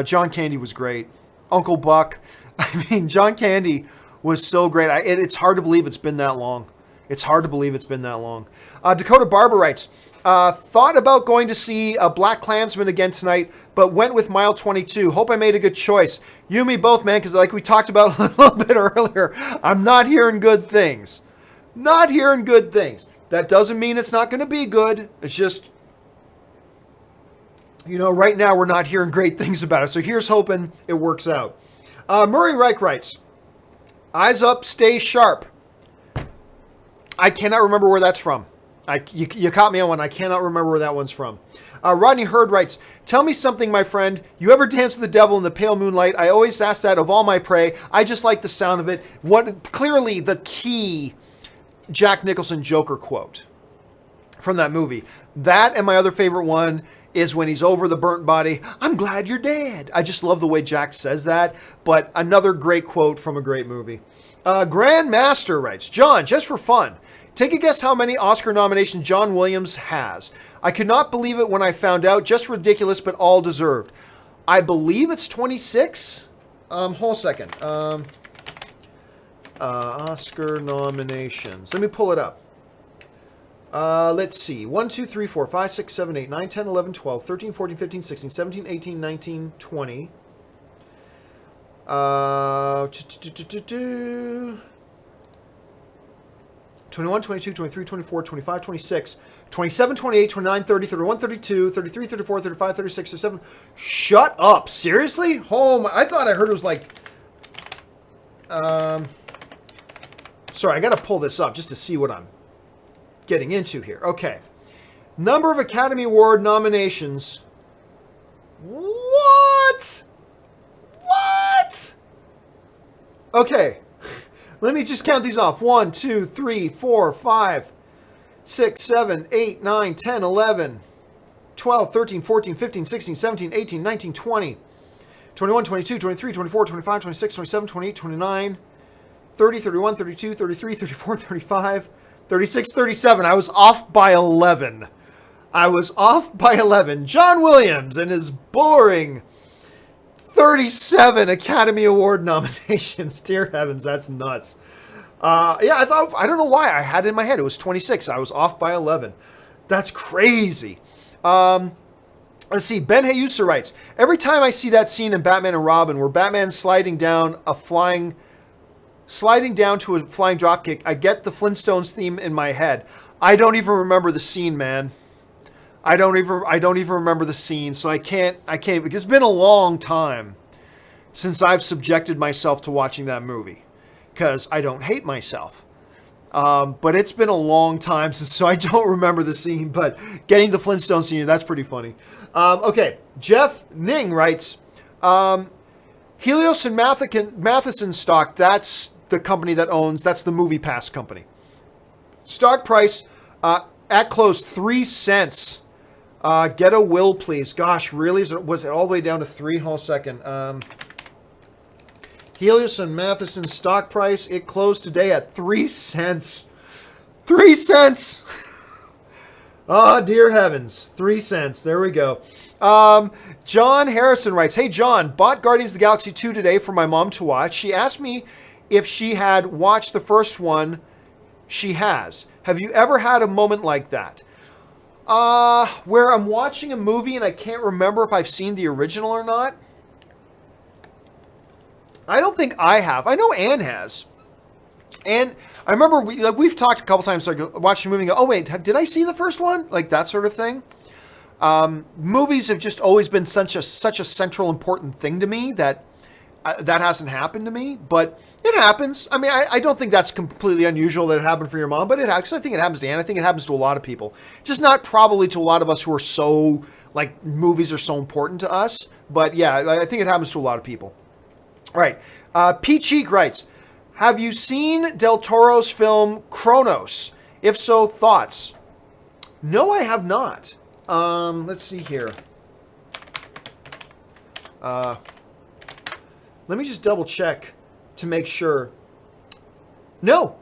John Candy was great. Uncle Buck. I mean, John Candy was so great. It's hard to believe it's been that long. It's hard to believe it's been that long. Dakota Barber writes, thought about going to see a Black Klansman again tonight, but went with Mile 22. Hope I made a good choice. You and me both, man, because like we talked about a little bit earlier, I'm not hearing good things. Not hearing good things. That doesn't mean it's not going to be good. It's just, right now we're not hearing great things about it. So here's hoping it works out. Murray Reich writes, eyes up, stay sharp. I cannot remember where that's from. You caught me on one. I cannot remember where that one's from. Rodney Hurd writes, tell me something, my friend. You ever dance with the devil in the pale moonlight? I always ask that of all my prey. I just like the sound of it. Clearly the key Jack Nicholson Joker quote from that movie. That and my other favorite one is when he's over the burnt body. I'm glad you're dead. I just love the way Jack says that. But another great quote from a great movie. Grandmaster writes, John, just for fun, take a guess how many Oscar nominations John Williams has. I could not believe it when I found out. Just ridiculous, but all deserved. I believe it's 26. Hold a second. Oscar nominations. Let me pull it up. Let's see. 1, 2, 3, 4, 5, 6, 7, 8, 9, 10, 11, 12, 13, 14, 15, 16, 17, 18, 19, 20. 21, 22, 23, 24, 25, 26, 27, 28, 29, 30, 31, 32, 33, 34, 35, 36, 37. Shut up. Seriously? I thought I heard it was like... Sorry, I got to pull this up just to see what I'm getting into here. Okay. Number of Academy Award nominations. What? What? Okay. Let me just count these off. 1, 2, 3, 4, 5, 6, 7, 8, 9, 10, 11, 12, 13, 14, 15, 16, 17, 18, 19, 20, 21, 22, 23, 24, 25, 26, 27, 28, 29, 30, 31, 32, 33, 34, 35, 36, 37. I was off by 11. John Williams and his boring 37 Academy Award nominations. Dear heavens, that's nuts. I don't know why I had it in my head. It was 26. I was off by 11. That's crazy. Let's see. Ben Hayusa writes, every time I see that scene in Batman and Robin where Batman's sliding down to a flying dropkick, I get the Flintstones theme in my head. I don't even remember the scene, man. I don't even remember the scene, so I can't, because it's been a long time since I've subjected myself to watching that movie, because I don't hate myself. But it's been a long time since, so I don't remember the scene, but getting the Flintstones scene, that's pretty funny. Okay, Jeff Ning writes, Helios and Matheson stock, that's the company that owns, that's the MoviePass company. Stock price at close 3 cents. Get a will, please. Gosh, really? Was it all the way down to 3? Hold a second. Helios and Matheson stock price, it closed today at 3 cents. 3 cents! Oh, dear heavens. 3 cents. There we go. John Harrison writes, hey, John, bought Guardians of the Galaxy 2 today for my mom to watch. She asked me if she had watched the first one. She has. Have you ever had a moment like that? Where I'm watching a movie and I can't remember if I've seen the original or not? I don't think I have. I know Anne has. And I remember we've talked a couple times, like watching a movie and go, oh wait, did I see the first one? Like that sort of thing. Movies have just always been such a central, important thing to me that that hasn't happened to me, but it happens. I mean, I don't think that's completely unusual that it happened for your mom, but it happens. I think it happens to Anne. I think it happens to a lot of people. Just not probably to a lot of us who are so, like, movies are so important to us. But yeah, I think it happens to a lot of people. All right. Pete Cheek writes, have you seen Del Toro's film Cronos? If so, thoughts? No, I have not. Let's see here. Let me just double check to make sure. No,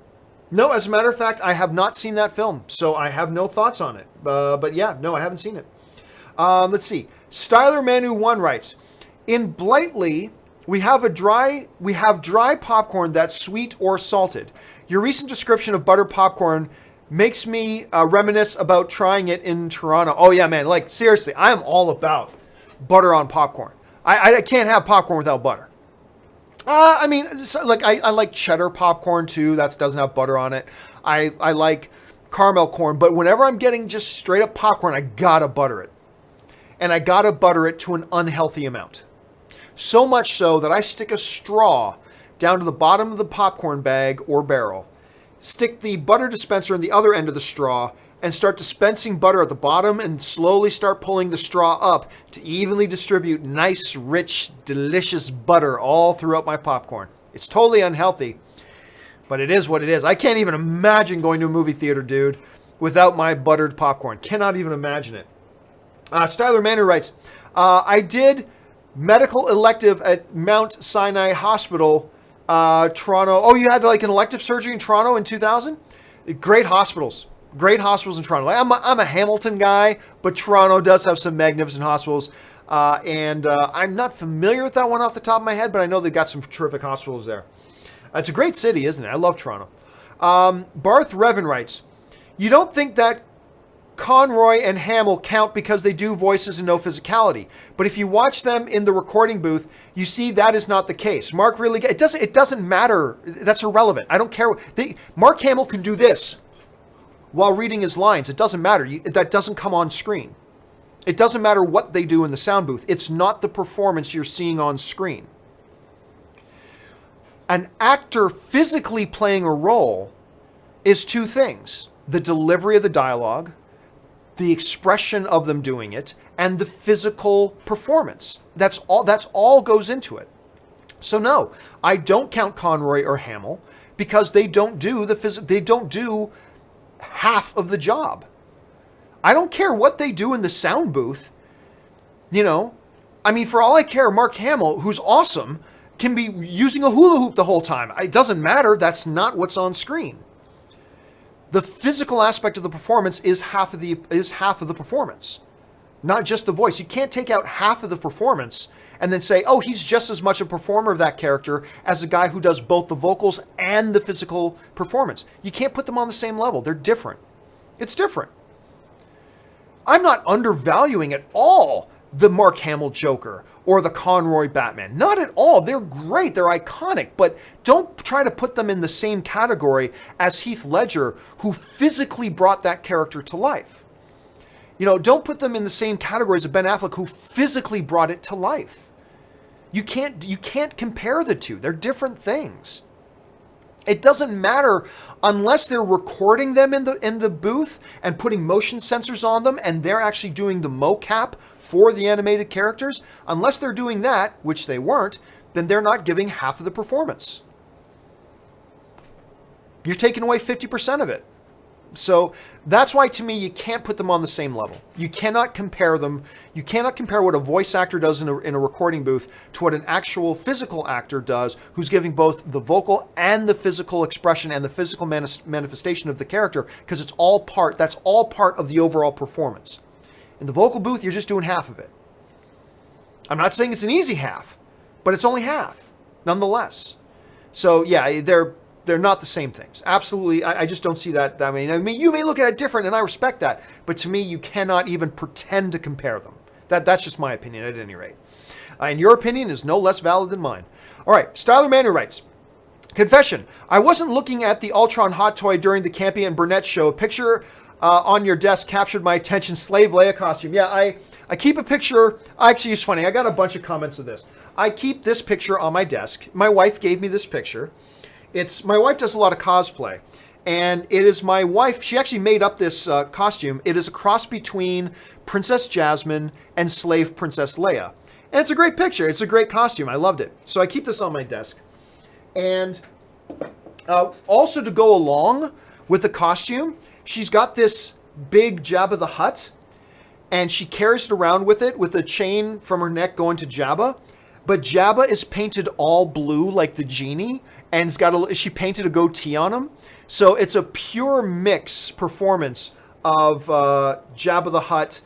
No, as a matter of fact, I have not seen that film, so I have no thoughts on it. But yeah, no, I haven't seen it. Let's see. Styler Manu 1 writes, in Blightly, we have dry popcorn that's sweet or salted. Your recent description of butter popcorn makes me reminisce about trying it in Toronto. Oh yeah, man, like seriously, I am all about butter on popcorn. I can't have popcorn without butter. I mean, like I like cheddar popcorn too. That doesn't have butter on it. I like caramel corn, but whenever I'm getting just straight up popcorn, I gotta butter it. And I gotta butter it to an unhealthy amount. So much so that I stick a straw down to the bottom of the popcorn bag or barrel, stick the butter dispenser in the other end of the straw, and start dispensing butter at the bottom and slowly start pulling the straw up to evenly distribute nice, rich, delicious butter all throughout my popcorn. It's totally unhealthy, but it is what it is. I can't even imagine going to a movie theater, dude, without my buttered popcorn. Cannot even imagine it. Styler Manor writes, I did medical elective at Mount Sinai Hospital, Toronto. Oh, you had like an elective surgery in Toronto in 2000? Great hospitals. Great hospitals in Toronto. Like, I'm a Hamilton guy, but Toronto does have some magnificent hospitals. And I'm not familiar with that one off the top of my head, but I know they've got some terrific hospitals there. It's a great city, isn't it? I love Toronto. Barth Revan writes, you don't think that Conroy and Hamill count because they do voices and no physicality. But if you watch them in the recording booth, you see that is not the case. Mark really, it doesn't matter. That's irrelevant. I don't care. Mark Hamill can do this while reading his lines. It doesn't matter. That doesn't come on screen. It doesn't matter what they do in the sound booth. It's not the performance you're seeing on screen. An actor physically playing a role is two things: the delivery of the dialogue, the expression of them doing it, and the physical performance. That's all goes into it. So no, I don't count Conroy or Hamill because they don't do they don't do half of the job. I don't care what they do in the sound booth. You know, I mean, for all I care, Mark Hamill, who's awesome, can be using a hula hoop the whole time. It doesn't matter. That's not what's on screen. The physical aspect of the performance is half of the performance, not just the voice. You can't take out half of the performance and then say, oh, he's just as much a performer of that character as a guy who does both the vocals and the physical performance. You can't put them on the same level. They're different. It's different. I'm not undervaluing at all the Mark Hamill Joker or the Conroy Batman. Not at all. They're great. They're iconic. But don't try to put them in the same category as Heath Ledger, who physically brought that character to life. You know, don't put them in the same categories of Ben Affleck, who physically brought it to life. You can't compare the two. They're different things. It doesn't matter unless they're recording them in the booth and putting motion sensors on them and they're actually doing the mocap for the animated characters. Unless they're doing that, which they weren't, then they're not giving half of the performance. You're taking away 50% of it. So that's why, to me, you can't put them on the same level. You cannot compare them. You cannot compare what a voice actor does in a recording booth to what an actual physical actor does, who's giving both the vocal and the physical expression and the physical manifestation of the character, because that's all part of the overall performance. In the vocal booth, you're just doing half of it. I'm not saying it's an easy half, but it's only half, nonetheless. So yeah, they're not the same things. Absolutely, I just don't see that. I mean, you may look at it different, and I respect that. But to me, you cannot even pretend to compare them. That's just my opinion, at any rate. And your opinion is no less valid than mine. All right, Styler Manor writes, confession, I wasn't looking at the Ultron hot toy during the Campea and Burnett show. A picture on your desk captured my attention. Slave Leia costume. Yeah, I keep a picture. Actually, it's funny. I got a bunch of comments of this. I keep this picture on my desk. My wife gave me this picture. My wife does a lot of cosplay, and it is my wife. She actually made up this costume. It is a cross between Princess Jasmine and Slave Princess Leia. And it's a great picture. It's a great costume. I loved it. So I keep this on my desk. And also to go along with the costume, she's got this big Jabba the Hutt, and she carries it around with a chain from her neck going to Jabba. but Jabba is painted all blue like the genie, and she painted a goatee on him. So it's a pure mix performance of Jabba the Hutt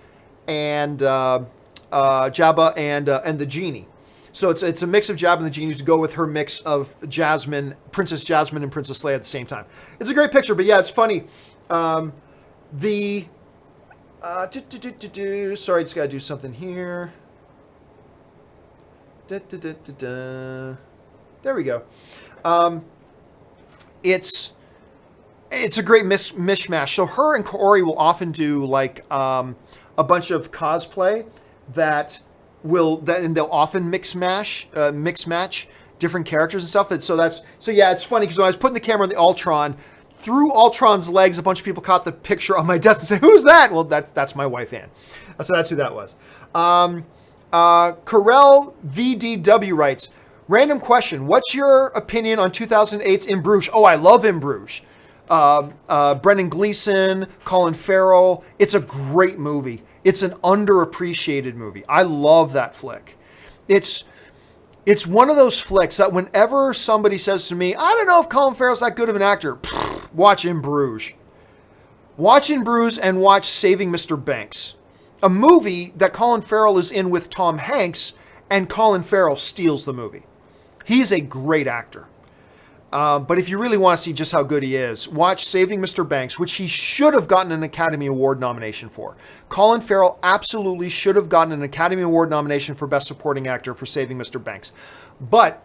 and Jabba and the genie. So it's a mix of Jabba and the genie to go with her mix of Princess Jasmine and Princess Leia at the same time. It's a great picture, but yeah, it's funny. Sorry, I just gotta do something here. There we go. It's a great mishmash. So her and Kaori will often do like a bunch of cosplay and they'll often mix match different characters and stuff. And so it's funny because when I was putting the camera on the Ultron, through Ultron's legs, a bunch of people caught the picture on my desk and say, "Who's that?" Well, that's my wife Ann. So that's who that was. Carell VDW writes, random question: what's your opinion on 2008's In Bruges? Oh, I love In Bruges. Brendan Gleeson, Colin Farrell. It's a great movie. It's an underappreciated movie. I love that flick. It's one of those flicks that whenever somebody says to me, I don't know if Colin Farrell's that good of an actor, watch In Bruges. Watch In Bruges and watch Saving Mr. Banks, a movie that Colin Farrell is in with Tom Hanks, and Colin Farrell steals the movie. He's a great actor. But if you really want to see just how good he is, watch Saving Mr. Banks, which he should have gotten an Academy Award nomination for. Colin Farrell absolutely should have gotten an Academy Award nomination for Best Supporting Actor for Saving Mr. Banks. But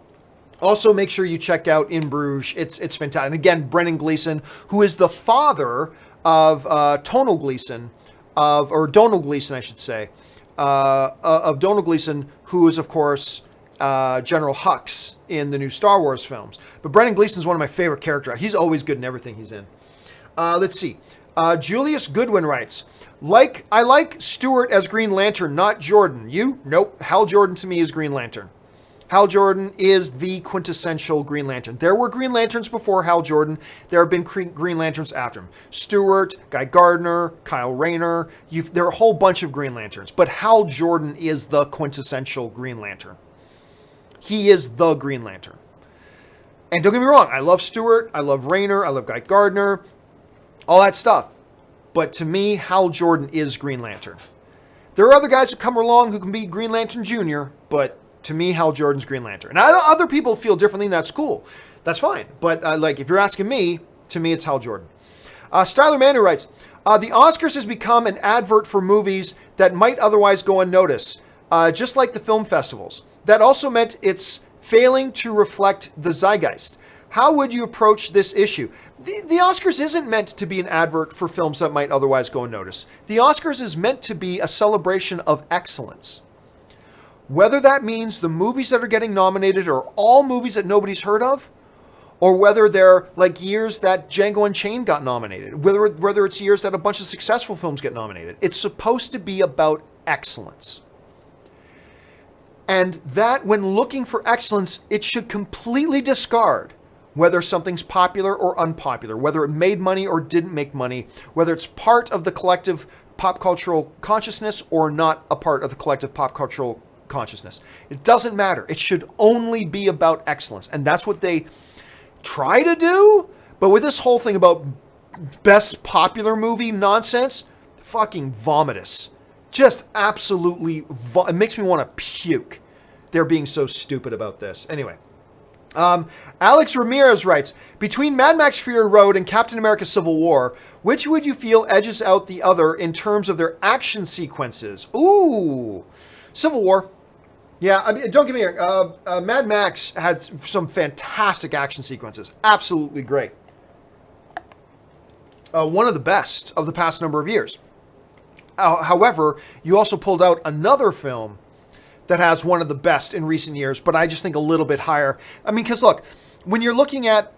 also make sure you check out In Bruges. It's fantastic. And again, Brendan Gleeson, who is the father of Donald Gleeson, of Donald Gleeson, who is, of course, General Hux in the new Star Wars films. But Brendan Gleeson is one of my favorite characters. He's always good in everything he's in. Let's see. Julius Goodwin writes, I like Stewart as Green Lantern, not Jordan. You? Nope. Hal Jordan to me is Green Lantern. Hal Jordan is the quintessential Green Lantern. There were Green Lanterns before Hal Jordan. There have been Green Lanterns after him. Stewart, Guy Gardner, Kyle Rayner. There are a whole bunch of Green Lanterns. But Hal Jordan is the quintessential Green Lantern. He is the Green Lantern. And don't get me wrong, I love Stewart, I love Rayner, I love Guy Gardner, all that stuff. But to me, Hal Jordan is Green Lantern. There are other guys who come along who can be Green Lantern Jr., but to me, Hal Jordan's Green Lantern. Now, other people feel differently, and that's cool. That's fine. But if you're asking me, to me, it's Hal Jordan. Styler Manu writes, the Oscars has become an advert for movies that might otherwise go unnoticed, just like the film festivals. That also meant it's failing to reflect the zeitgeist. How would you approach this issue? The Oscars isn't meant to be an advert for films that might otherwise go unnoticed. The Oscars is meant to be a celebration of excellence. Whether that means the movies that are getting nominated are all movies that nobody's heard of, or whether they're like years that Django Unchained got nominated, whether it's years that a bunch of successful films get nominated. It's supposed to be about excellence. And that, when looking for excellence, it should completely discard whether something's popular or unpopular, whether it made money or didn't make money, whether it's part of the collective pop cultural consciousness or not a part of the collective pop cultural consciousness. It doesn't matter. It should only be about excellence. And that's what they try to do. But with this whole thing about best popular movie nonsense, fucking vomitous. Just absolutely, it makes me want to puke. They're being so stupid about this. Anyway, Alex Ramirez writes, between Mad Max Fury Road and Captain America Civil War, which would you feel edges out the other in terms of their action sequences? Ooh, Civil War. Yeah, I mean, don't get me wrong. Mad Max had some fantastic action sequences. Absolutely great. One of the best of the past number of years. However, you also pulled out another film that has one of the best in recent years, but I just think a little bit higher. I mean, because look, when you're looking at,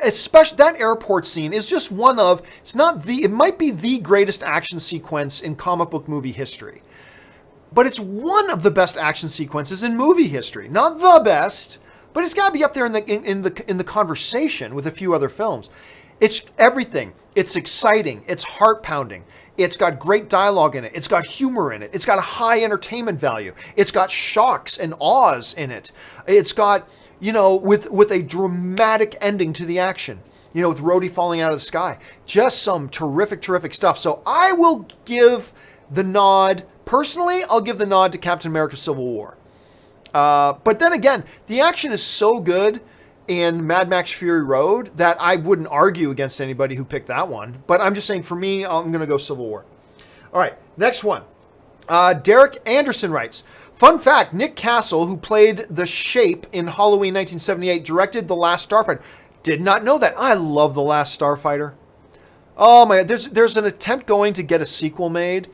especially that airport scene is just one of, it might be the greatest action sequence in comic book movie history, but it's one of the best action sequences in movie history. Not the best, but it's got to be up there in the conversation with a few other films. It's everything. It's exciting. It's heart-pounding. It's got great dialogue in it. It's got humor in it. It's got a high entertainment value. It's got shocks and awes in it. It's got, with a dramatic ending to the action, with Rhodey falling out of the sky. Just some terrific, terrific stuff. So I will give the nod, personally, I'll give the nod to Captain America Civil War. But then again, the action is so good in Mad Max Fury Road that I wouldn't argue against anybody who picked that one. But I'm just saying, for me, I'm going to go Civil War. All right, next one. Derek Anderson writes, fun fact, Nick Castle, who played the Shape in Halloween 1978, directed The Last Starfighter. Did not know that. I love The Last Starfighter. Oh my God, there's an attempt going to get a sequel made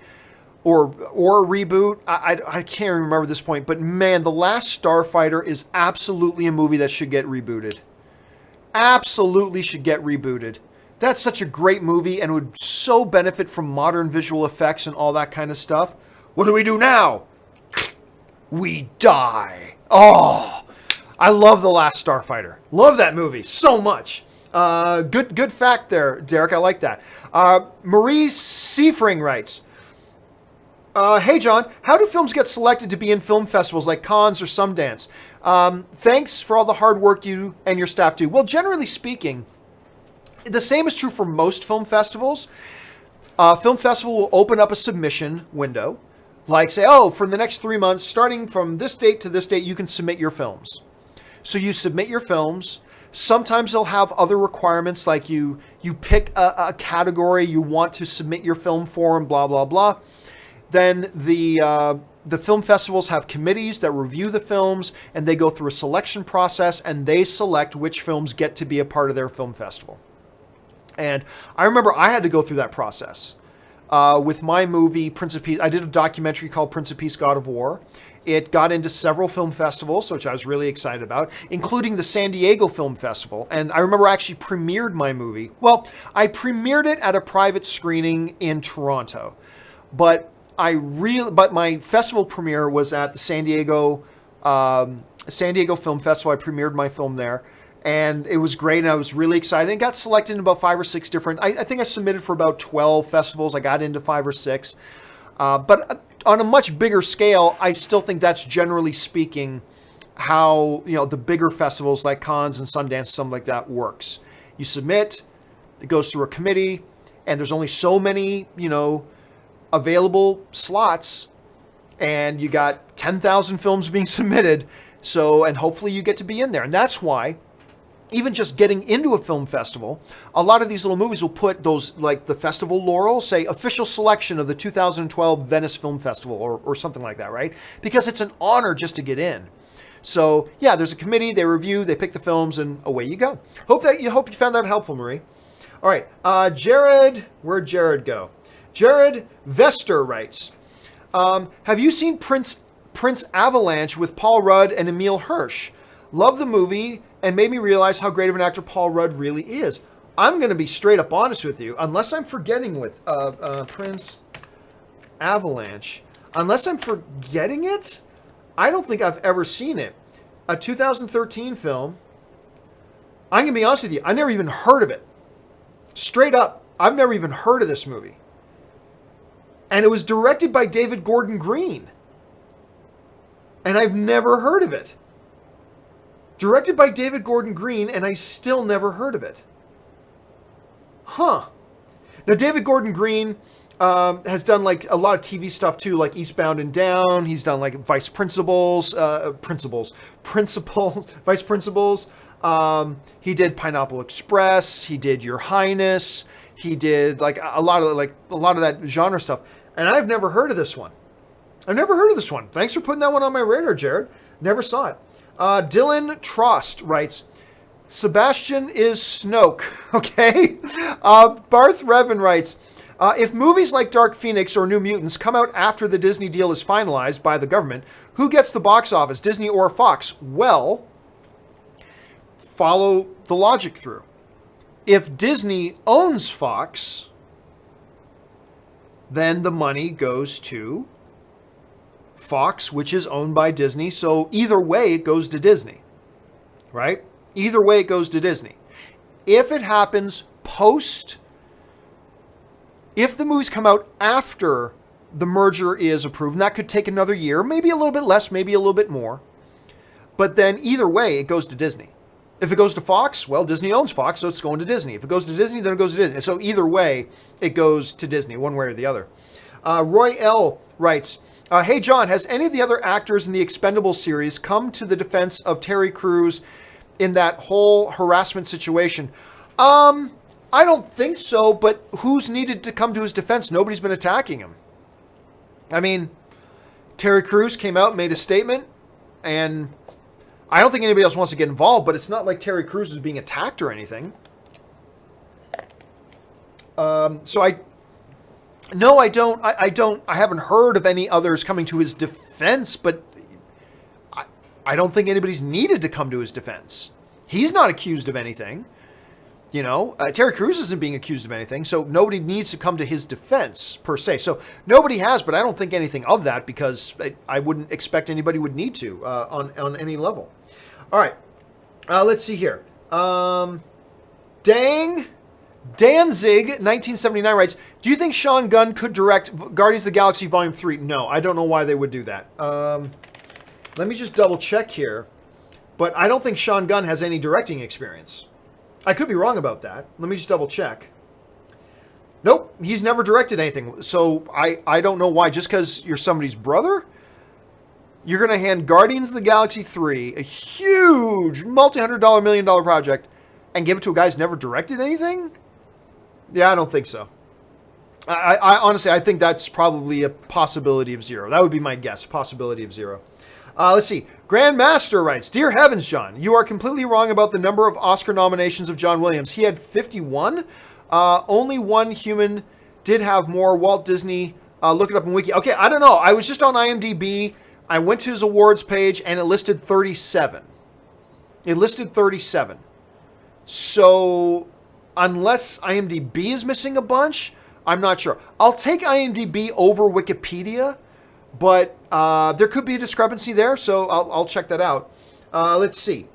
or a reboot. I can't remember this point, but man, The Last Starfighter is absolutely a movie that should get rebooted. Absolutely should get rebooted. That's such a great movie and would so benefit from modern visual effects and all that kind of stuff. What do we do now? We die. Oh, I love The Last Starfighter. Love that movie so much. Good fact there, Derek. I like that. Marie Seifring writes, hey, John, how do films get selected to be in film festivals like Cannes or Sundance? Thanks for all the hard work you and your staff do. Well, generally speaking, the same is true for most film festivals. Film festival will open up a submission window. Like say, for the next 3 months, starting from this date to this date, you can submit your films. So you submit your films. Sometimes they'll have other requirements, like you pick a category you want to submit your film for and blah, blah, blah. Then the film festivals have committees that review the films, and they go through a selection process, and they select which films get to be a part of their film festival. And I remember I had to go through that process. With my movie, Prince of Peace, I did a documentary called Prince of Peace, God of War. It got into several film festivals, which I was really excited about, including the San Diego Film Festival. And I remember I actually premiered my movie. Well, I premiered it at a private screening in Toronto. But my festival premiere was at the San Diego Film Festival. I premiered my film there. And it was great, and I was really excited. It got selected in about 5 or 6 different... I think I submitted for about 12 festivals. I got into 5 or 6. But on a much bigger scale, I still think that's generally speaking how, the bigger festivals like Cannes and Sundance, something like that, works. You submit, it goes through a committee, and there's only so many, available slots, and you got 10,000 films being submitted. So, and hopefully you get to be in there. And that's why even just getting into a film festival, a lot of these little movies will put those, like the festival laurel, say official selection of the 2012 Venice Film Festival or something like that, right? Because it's an honor just to get in. So yeah, there's a committee, they review, they pick the films, and away you go. Hope you found that helpful, Marie. All right, Jared, where'd Jared go? Jared Vester writes, have you seen Prince Avalanche with Paul Rudd and Emile Hirsch? Love the movie and made me realize how great of an actor Paul Rudd really is. I'm going to be straight up honest with you, unless I'm forgetting with Prince Avalanche. Unless I'm forgetting it, I don't think I've ever seen it. A 2013 film. I'm going to be honest with you, I never even heard of it. Straight up, I've never even heard of this movie. And it was directed by David Gordon Green. And I've never heard of it. Directed by David Gordon Green, and I still never heard of it. Huh. Now, David Gordon Green has done like a lot of TV stuff too, like Eastbound and Down. He's done like Vice Principals. He did Pineapple Express. He did Your Highness. He did like a lot of that genre stuff. And I've never heard of this one. Thanks for putting that one on my radar, Jared. Never saw it. Dylan Trost writes, Sebastian is Snoke, okay? Barth Revan writes, if movies like Dark Phoenix or New Mutants come out after the Disney deal is finalized by the government, who gets the box office, Disney or Fox? Well, follow the logic through. If Disney owns Fox, then the money goes to Fox, which is owned by Disney. So either way, it goes to Disney, right? Either way, it goes to Disney. If it happens post If the movies come out after the merger is approved, and that could take another year, maybe a little bit less, maybe a little bit more. But then either way, it goes to Disney. If it goes to Fox, well, Disney owns Fox, so it's going to Disney. If it goes to Disney, then it goes to Disney. So either way, it goes to Disney, one way or the other. Roy L. writes, hey, John, has any of the other actors in the Expendables series come to the defense of Terry Crews in that whole harassment situation? I don't think so, but who's needed to come to his defense? Nobody's been attacking him. I mean, Terry Crews came out and made a statement, and I don't think anybody else wants to get involved, but it's not like Terry Crews is being attacked or anything. I haven't heard of any others coming to his defense, but I don't think anybody's needed to come to his defense. He's not accused of anything. You know, Terry Crews isn't being accused of anything, so nobody needs to come to his defense, per se. So nobody has, but I don't think anything of that, because I wouldn't expect anybody would need to on any level. All right, let's see here. Danzig 1979 writes, do you think Sean Gunn could direct Guardians of the Galaxy Volume 3? No, I don't know why they would do that. Let me just double check here. But I don't think Sean Gunn has any directing experience. I could be wrong about that. Let me just double check. Nope, he's never directed anything. So I don't know why. Just because you're somebody's brother, you're going to hand Guardians of the Galaxy 3, a huge multi-$100 million project, and give it to a guy who's never directed anything? Yeah, I don't think so. I honestly, I think that's probably a possibility of zero. That would be my guess, possibility of zero. Let's see. Grandmaster writes, Dear heavens, John, you are completely wrong about the number of Oscar nominations of John Williams. He had 51. Only one human did have more. Walt Disney. Look it up in Wiki. Okay, I don't know. I was just on IMDb. I went to his awards page, and it listed 37. It listed 37. So, unless IMDb is missing a bunch, I'm not sure. I'll take IMDb over Wikipedia, but there could be a discrepancy there, so I'll check that out. Let's see.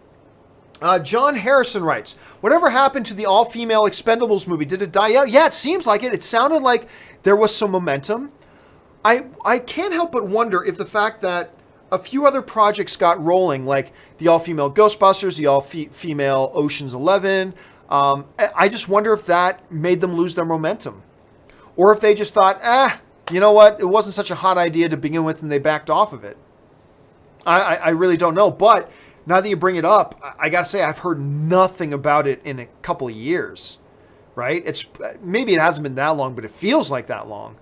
John Harrison writes, whatever happened to the all-female Expendables movie? Did it die out? Yeah, it seems like it. It sounded like there was some momentum. I can't help but wonder if the fact that a few other projects got rolling, like the all-female Ghostbusters, the all-female Ocean's 11, I just wonder if that made them lose their momentum. Or if they just thought, you know what, it wasn't such a hot idea to begin with, and they backed off of it. I really don't know. But now that you bring it up, I got to say, I've heard nothing about it in a couple of years, right? Maybe it hasn't been that long, but it feels like that long.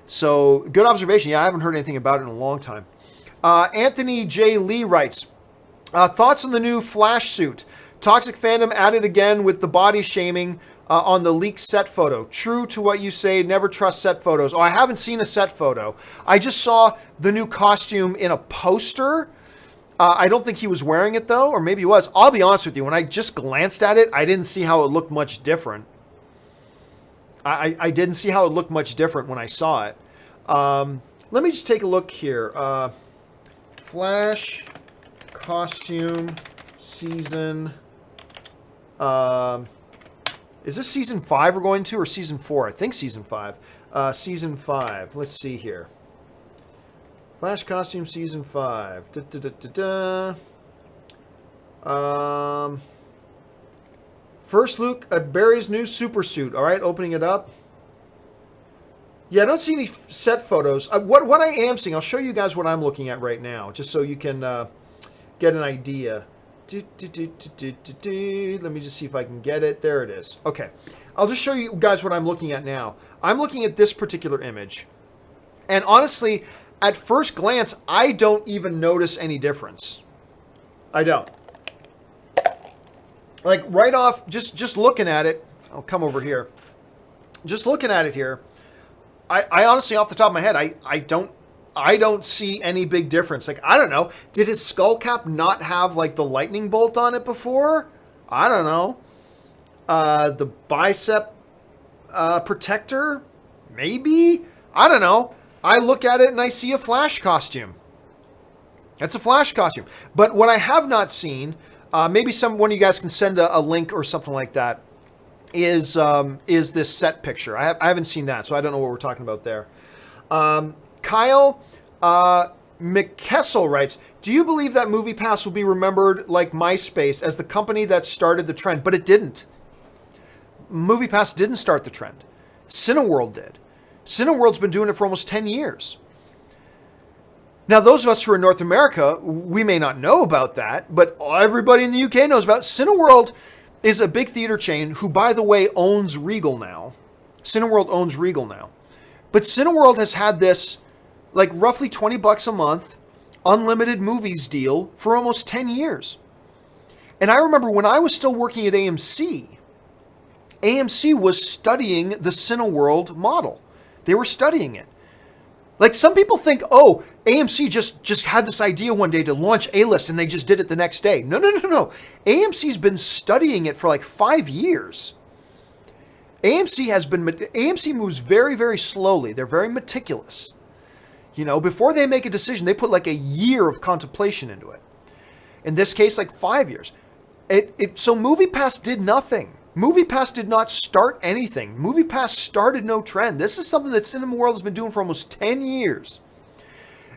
So, good observation. Yeah, I haven't heard anything about it in a long time. Anthony J. Lee writes, thoughts on the new Flash suit? Toxic fandom added again with the body shaming on the leaked set photo. True to what you say, never trust set photos. Oh, I haven't seen a set photo. I just saw the new costume in a poster. I don't think he was wearing it, though, or maybe he was. I'll be honest with you. When I just glanced at it, I didn't see how it looked much different. I didn't see how it looked much different when I saw it. Let me just take a look here. Flash costume season. Is this season 5 we're going to, or season 4? I think season 5. Season 5. Let's see here. Flash costume season 5. First look at Barry's new super suit. All right, opening it up. Yeah, I don't see any set photos. What I am seeing, I'll show you guys what I'm looking at right now, just so you can get an idea. Let me just see if I can get it. There it is. Okay. I'll just show you guys what I'm looking at now. I'm looking at this particular image. And honestly, at first glance, I don't even notice any difference. I don't. Like, right off, just looking at it, I'll come over here. Just looking at it here, I honestly, off the top of my head, I don't see any big difference. Like, I don't know. Did his skull cap not have, like, the lightning bolt on it before? I don't know. The bicep protector? Maybe? I don't know. I look at it and I see a Flash costume. That's a Flash costume. But what I have not seen, maybe one of you guys can send a link or something like that. is this set picture. I haven't seen that, so I don't know what we're talking about there. Kyle McKessel writes, do you believe that MoviePass will be remembered like MySpace as the company that started the trend? But it didn't. MoviePass didn't start the trend. Cineworld did. Cineworld's been doing it for almost 10 years. Now, those of us who are in North America, we may not know about that, but everybody in the UK knows about it. Cineworld is a big theater chain who, by the way, owns Regal now. Cineworld owns Regal now. But Cineworld has had this, like, roughly $20 a month, unlimited movies deal for almost 10 years. And I remember when I was still working at AMC was studying the Cineworld model. They were studying it. Like, some people think, oh, AMC just had this idea one day to launch A-List and they just did it the next day. No. AMC's been studying it for like 5 years. AMC moves very, very slowly. They're very meticulous. You know, before they make a decision, they put like a year of contemplation into it. In this case, like 5 years. So MoviePass did nothing. MoviePass did not start anything. MoviePass started no trend. This is something that Cineworld has been doing for almost 10 years.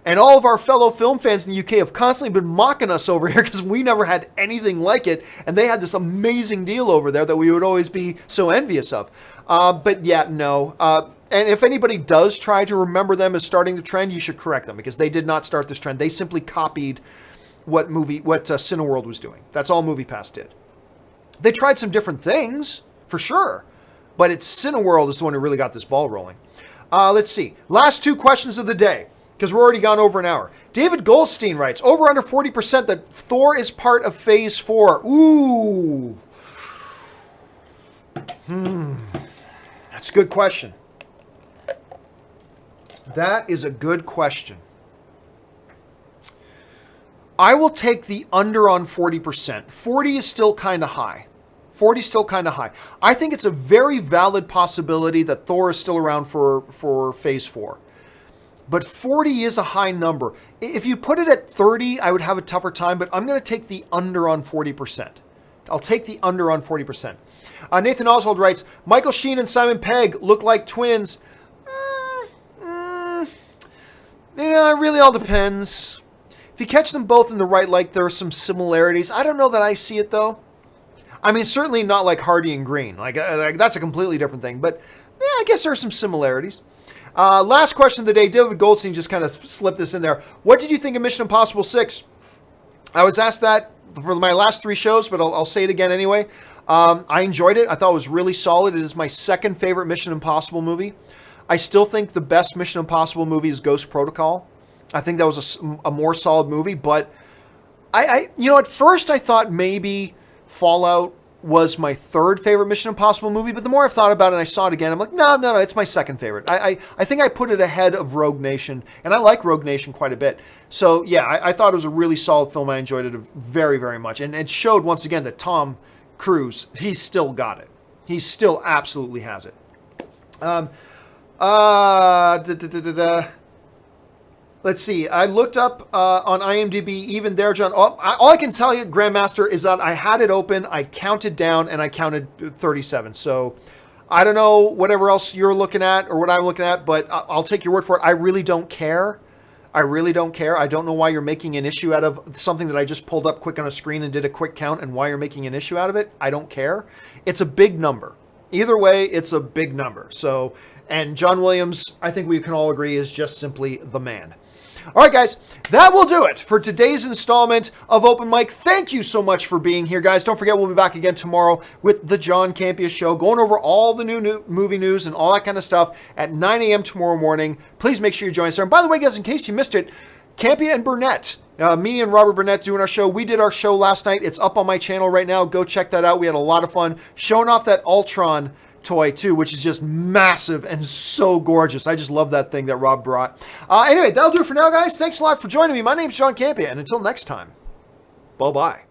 And all of our fellow film fans in the UK have constantly been mocking us over here because we never had anything like it. And they had this amazing deal over there that we would always be so envious of. But yeah, no. And if anybody does try to remember them as starting the trend, you should correct them because they did not start this trend. They simply copied what Cineworld was doing. That's all MoviePass did. They tried some different things, for sure. But it's Cineworld is the one who really got this ball rolling. Let's see. Last 2 questions of the day, because we're already gone over an hour. David Goldstein writes, over under 40% that Thor is part of Phase 4. Ooh. That's a good question. That is a good question. I will take the under on 40%. 40 is still kind of high. 40 is still kind of high. I think it's a very valid possibility that Thor is still around for Phase 4. But 40 is a high number. If you put it at 30, I would have a tougher time, but I'm going to take the under on 40%. I'll take the under on 40%. Nathan Oswald writes, Michael Sheen and Simon Pegg look like twins. It really all depends. If you catch them both in the right light, there are some similarities. I don't know that I see it, though. I mean, certainly not like Hardy and Green. Like that's a completely different thing. But yeah, I guess there are some similarities. Last question of the day. David Goldstein just kind of slipped this in there. What did you think of Mission Impossible 6? I was asked that for my last 3 shows, but I'll say it again anyway. I enjoyed it. I thought it was really solid. It is my second favorite Mission Impossible movie. I still think the best Mission Impossible movie is Ghost Protocol. I think that was a more solid movie, but at first I thought maybe Fallout was my third favorite Mission Impossible movie, but the more I've thought about it and I saw it again, I'm like, no, it's my second favorite. I think I put it ahead of Rogue Nation, and I like Rogue Nation quite a bit. So yeah, I thought it was a really solid film. I enjoyed it very, very much, and it showed once again that Tom Cruise, he's still got it. He still absolutely has it. Let's see. I looked up on IMDb, even there, John. All I can tell you, Grandmaster, is that I had it open, I counted down, and I counted 37. So I don't know whatever else you're looking at or what I'm looking at, but I'll take your word for it. I really don't care. I don't know why you're making an issue out of something that I just pulled up quick on a screen and did a quick count, and why you're making an issue out of it. I don't care. It's a big number. Either way, it's a big number. So, and John Williams, I think we can all agree, is just simply the man. All right, guys, that will do it for today's installment of Open Mic. Thank you so much for being here, guys. Don't forget, we'll be back again tomorrow with the John Campea Show, going over all the new movie news and all that kind of stuff at 9 a.m. tomorrow morning. Please make sure you join us there. And by the way, guys, in case you missed it, Campea and Burnett, me and Robert Burnett doing our show. We did our show last night. It's up on my channel right now. Go check that out. We had a lot of fun showing off that Ultron toy too, which is just massive and so gorgeous. I just love that thing that Rob brought. Anyway, that'll do it for now, guys. Thanks a lot for joining me. My name's John Campea, and until next time, bye-bye.